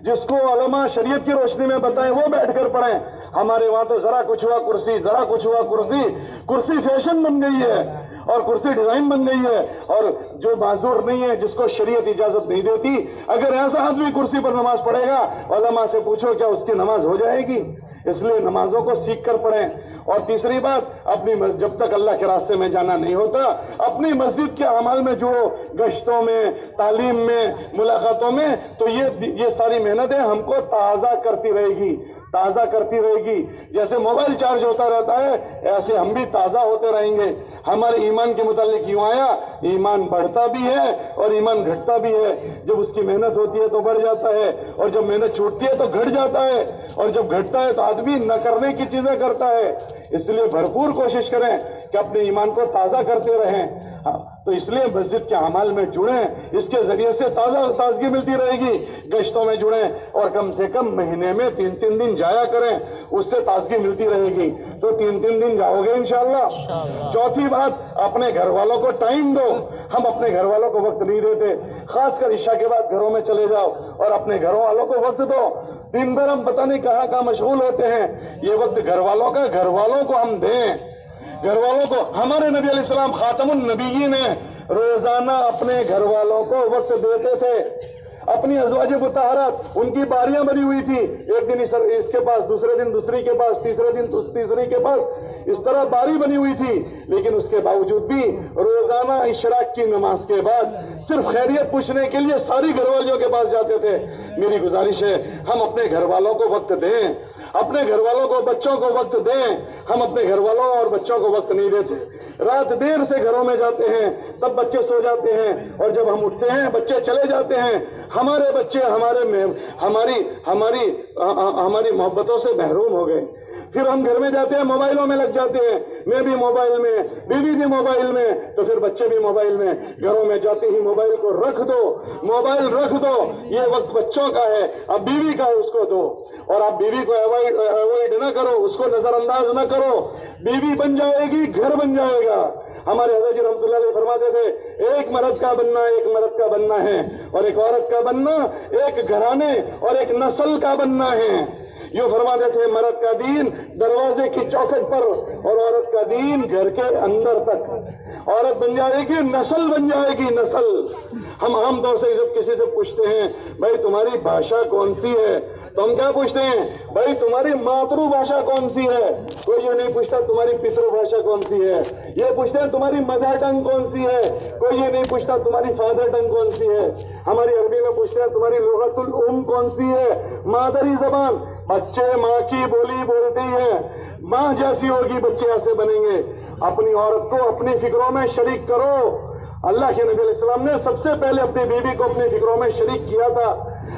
جس کو علماء شریعت کی روشنی میں بتائیں وہ بیٹھ کر پڑھیں۔ ہمارے وہاں تو ذرا کچھ ہوا کرسی، ذرا کچھ ہوا کرسی۔ کرسی فیشن بن گئی ہے اور کرسی ڈیزائن بن گئی ہے، اور جو معذور نہیں ہے، جس کو شریعت اجازت نہیں دیتی، اگر ایسا آدمی کرسی پر نماز پڑھے گا، علماء سے پوچھو کیا اس کی نماز ہو جائے گی؟ اس لیے نمازوں کو سیکھ کر پڑھیں۔ اور تیسری بات، اپنی جب تک اللہ کے راستے میں جانا نہیں ہوتا، اپنی مسجد کے اعمال میں جڑو، گشتوں میں، تعلیم میں، ملاقاتوں میں، تو یہ ساری محنتیں ہم کو تازہ کرتی رہے گی۔ جیسے موبائل چارج ہوتا رہتا ہے، ایسے ہم بھی تازہ ہوتے رہیں گے۔ ہمارے ایمان کے متعلق یوں آیا، ایمان بڑھتا بھی ہے اور ایمان گھٹتا بھی ہے۔ جب اس کی محنت ہوتی ہے تو بڑھ جاتا ہے، اور جب محنت چھوٹتی ہے تو گھٹ جاتا ہے، اور جب گھٹتا ہے تو آدمی نہ کرنے کی چیزیں کرتا ہے۔ اس لیے بھرپور کوشش کریں کہ اپنے ایمان کو تازہ کرتے رہیں۔ تو اس لیے مسجد کے اعمال میں جڑیں، اس کے ذریعے سے تازگی ملتی رہے گی۔ گشتوں میں جڑیں اور کم سے کم مہینے میں 3 دن جایا کریں، اس سے تازگی ملتی رہے گی۔ تو 3 دن جاؤ گے انشاءاللہ۔ چوتھی بات، اپنے گھر والوں کو ٹائم دو۔ ہم اپنے گھر والوں کو وقت نہیں دیتے، خاص کر عشاء کے بعد گھروں میں چلے جاؤ اور اپنے گھروں والوں کو وقت دو۔ دن بھر ہم پتہ نہیں کہاں مشغول ہوتے ہیں، یہ وقت گھر والوں کو ہم دیں۔ گھر والوں کو، ہمارے نبی علیہ السلام خاتم النبیین ہیں، روزانہ اپنے گھر والوں کو وقت دیتے تھے۔ اپنی ازواج مطہرات، ان کی باریاں بنی ہوئی تھی، ایک دن اس کے پاس، دوسرے دن دوسری کے پاس، تیسرے دن تیسری کے پاس، اس طرح باری بنی ہوئی تھی، لیکن اس کے باوجود بھی روزانہ اشراق کی نماز کے بعد صرف خیریت پوچھنے کے لیے ساری گھر والیوں کے پاس جاتے تھے۔ میری گزارش ہے ہم اپنے گھر والوں کو وقت دیں، اپنے گھر والوں کو، بچوں کو وقت دیں۔ ہم اپنے گھر والوں اور بچوں کو وقت نہیں دیتے، رات دیر سے گھروں میں جاتے ہیں، تب بچے سو جاتے ہیں، اور جب ہم اٹھتے ہیں بچے چلے جاتے ہیں۔ ہمارے بچے ہماری محبتوں سے محروم ہو گئے۔ پھر ہم گھر میں جاتے ہیں، موبائلوں میں لگ جاتے ہیں، میں بھی موبائل میں، بیوی بھی موبائل میں، تو پھر بچے بھی موبائل میں۔ گھروں میں جاتے ہی موبائل کو رکھ دو، موبائل رکھ دو، یہ وقت بچوں کا ہے، اب بیوی کا ہے اس کو دو۔ اور آپ بیوی کو اوائڈ نہ کرو، اس کو نظر انداز نہ کرو۔ بیوی بن جائے گی، گھر بن جائے گا۔ ہمارے حضرت جی رحمۃ اللہ علیہ فرماتے تھے ایک مرد کا بننا ہے، اور ایک عورت کا بننا ایک گھرانے اور ایک نسل کا بننا ہے۔ یوں فرماتے تھے مرد کا دین دروازے کی چوکھٹ پر، اور عورت کا دین گھر کے اندر تک۔ عورت بن جائے گی، نسل بن جائے گی، نسل۔ ہم عام طور سے جب کسی سے پوچھتے ہیں بھائی تمہاری بھاشا کون سی ہے، تو ہم کیا پوچھتے ہیں؟ بھائی تمہاری ماترو بھاشا کون سی ہے؟ کوئی یہ نہیں پوچھتا تمہاری پترو بھاشا کون سی ہے، یہ پوچھتے ہیں تمہاری مدر ٹنگ کون سی ہے، کوئی یہ نہیں پوچھتا تمہاری فادر ٹنگ کون سی ہے۔ ہماری عربی میں پوچھتے ہیں تمہاری لغت الام کون سی ہے، مادری زبان۔ بچے ماں کی بولی بولتی ہیں، ماں جیسی ہوگی بچے ایسے بنیں گے۔ اپنی عورت کو اپنی فکروں میں شریک کرو۔ اللہ کے نبی علیہ السلام نے سب سے پہلے اپنی بیوی کو اپنی فکروں میں شریک کیا تھا۔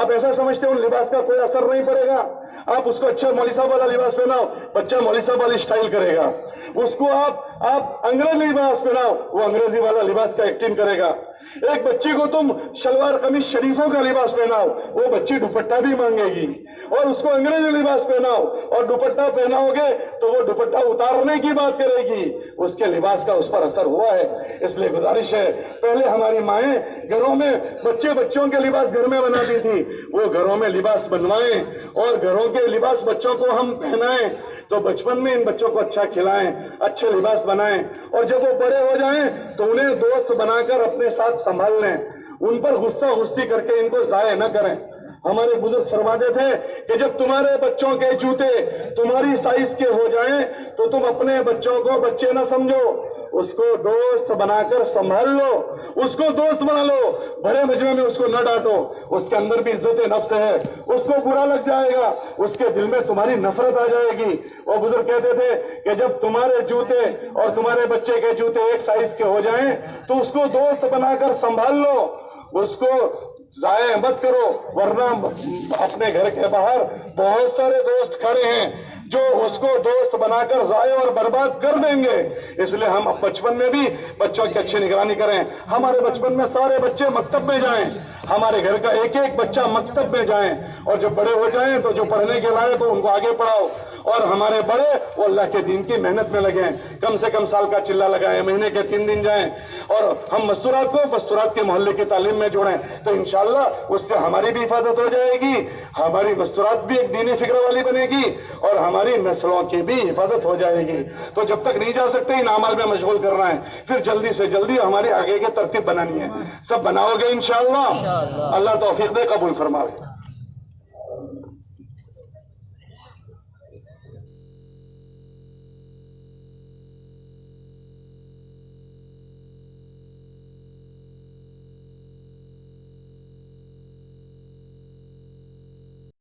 آپ ایسا سمجھتے ہیں ان لباس کا کوئی اثر نہیں پڑے گا؟ آپ اس کو اچھا مولوی صاحب والا لباس پہناؤ، بچہ مولوی صاحب والی اسٹائل کرے گا. اس کو آپ انگریزی لباس پہناؤ، وہ انگریزی والا لباس کا ایکٹنگ کرے گا. ایک بچی کو تم شلوار قمیص شریفوں کا لباس پہناؤ، وہ بچی دوپٹہ بھی مانگے گی. اور اس کو انگریزی لباس پہناؤ اور دوپٹہ پہناؤ گے تو وہ دوپٹہ اتارنے کی بات کرے گی. اس کے لباس کا اس پر اثر ہوا ہے. اس لیے گزارش ہے، پہلے ہماری مائیں گھروں میں بچوں کے لباس گھر میں بناتی تھی، وہ گھروں میں لباس بنوائیں اور گھروں کے لباس بچوں کو ہم پہنائیں. تو بچپن میں ان بچوں کو اچھا کھلائیں، اچھے لباس بنائیں، اور جب وہ بڑے ہو جائیں تو انہیں دوست بنا کر اپنے ساتھ سنبھال لیں. ان پر غصہ غصی کر کے ان کو ضائع نہ کریں. ہمارے بزرگ فرماتے تھے کہ جب تمہارے بچوں کے جوتے تمہاری سائز کے ہو جائیں تو تم اپنے بچوں کو بچے نہ سمجھو، اس کو دوست بنا کر سنبھال لو، اس کو دوست بنا لو. بڑے مجمع میں اس کو نہ ڈانٹو، اس کے اندر بھی عزت نفس ہے، اس کو برا لگ جائے گا، اس کے دل میں تمہاری نفرت آ جائے گی. اور بزرگ کہتے تھے کہ جب تمہارے جوتے اور تمہارے بچے کے جوتے ایک سائز کے ہو جائیں تو اس کو دوست بنا کر سنبھال لو، اس کو ضائع مت کرو، ورنہ اپنے گھر کے باہر بہت سارے دوست کھڑے ہیں جو اس کو دوست بنا کر ضائع اور برباد کر دیں گے. اس لیے ہم بچپن میں بھی بچوں کی اچھی نگرانی کریں. ہمارے بچپن میں سارے بچے مکتب میں جائیں، ہمارے گھر کا ایک ایک بچہ مکتب میں جائیں، اور جب بڑے ہو جائیں تو جو پڑھنے کے لائق تو ان کو آگے پڑھاؤ. اور ہمارے بڑے وہ اللہ کے دین کی محنت میں لگیں، کم سے کم سال کا چلہ لگائیں، مہینے کے 3 دن جائیں، اور ہم مستورات کو مستورات کے محلے کی تعلیم میں جوڑیں. تو انشاءاللہ اس سے ہماری بھی حفاظت ہو جائے گی، ہماری مستورات بھی ایک دینی فکر والی بنے گی، اور ہماری نسلوں کی بھی حفاظت ہو جائے گی. تو جب تک نہیں جا سکتے ان اعمال میں مشغول کرنا ہے، پھر جلدی سے جلدی ہماری آگے کی ترتیب بنانی ہے. سب بناؤ گے انشاءاللہ. اللہ توفیق دے، قبول فرمائے.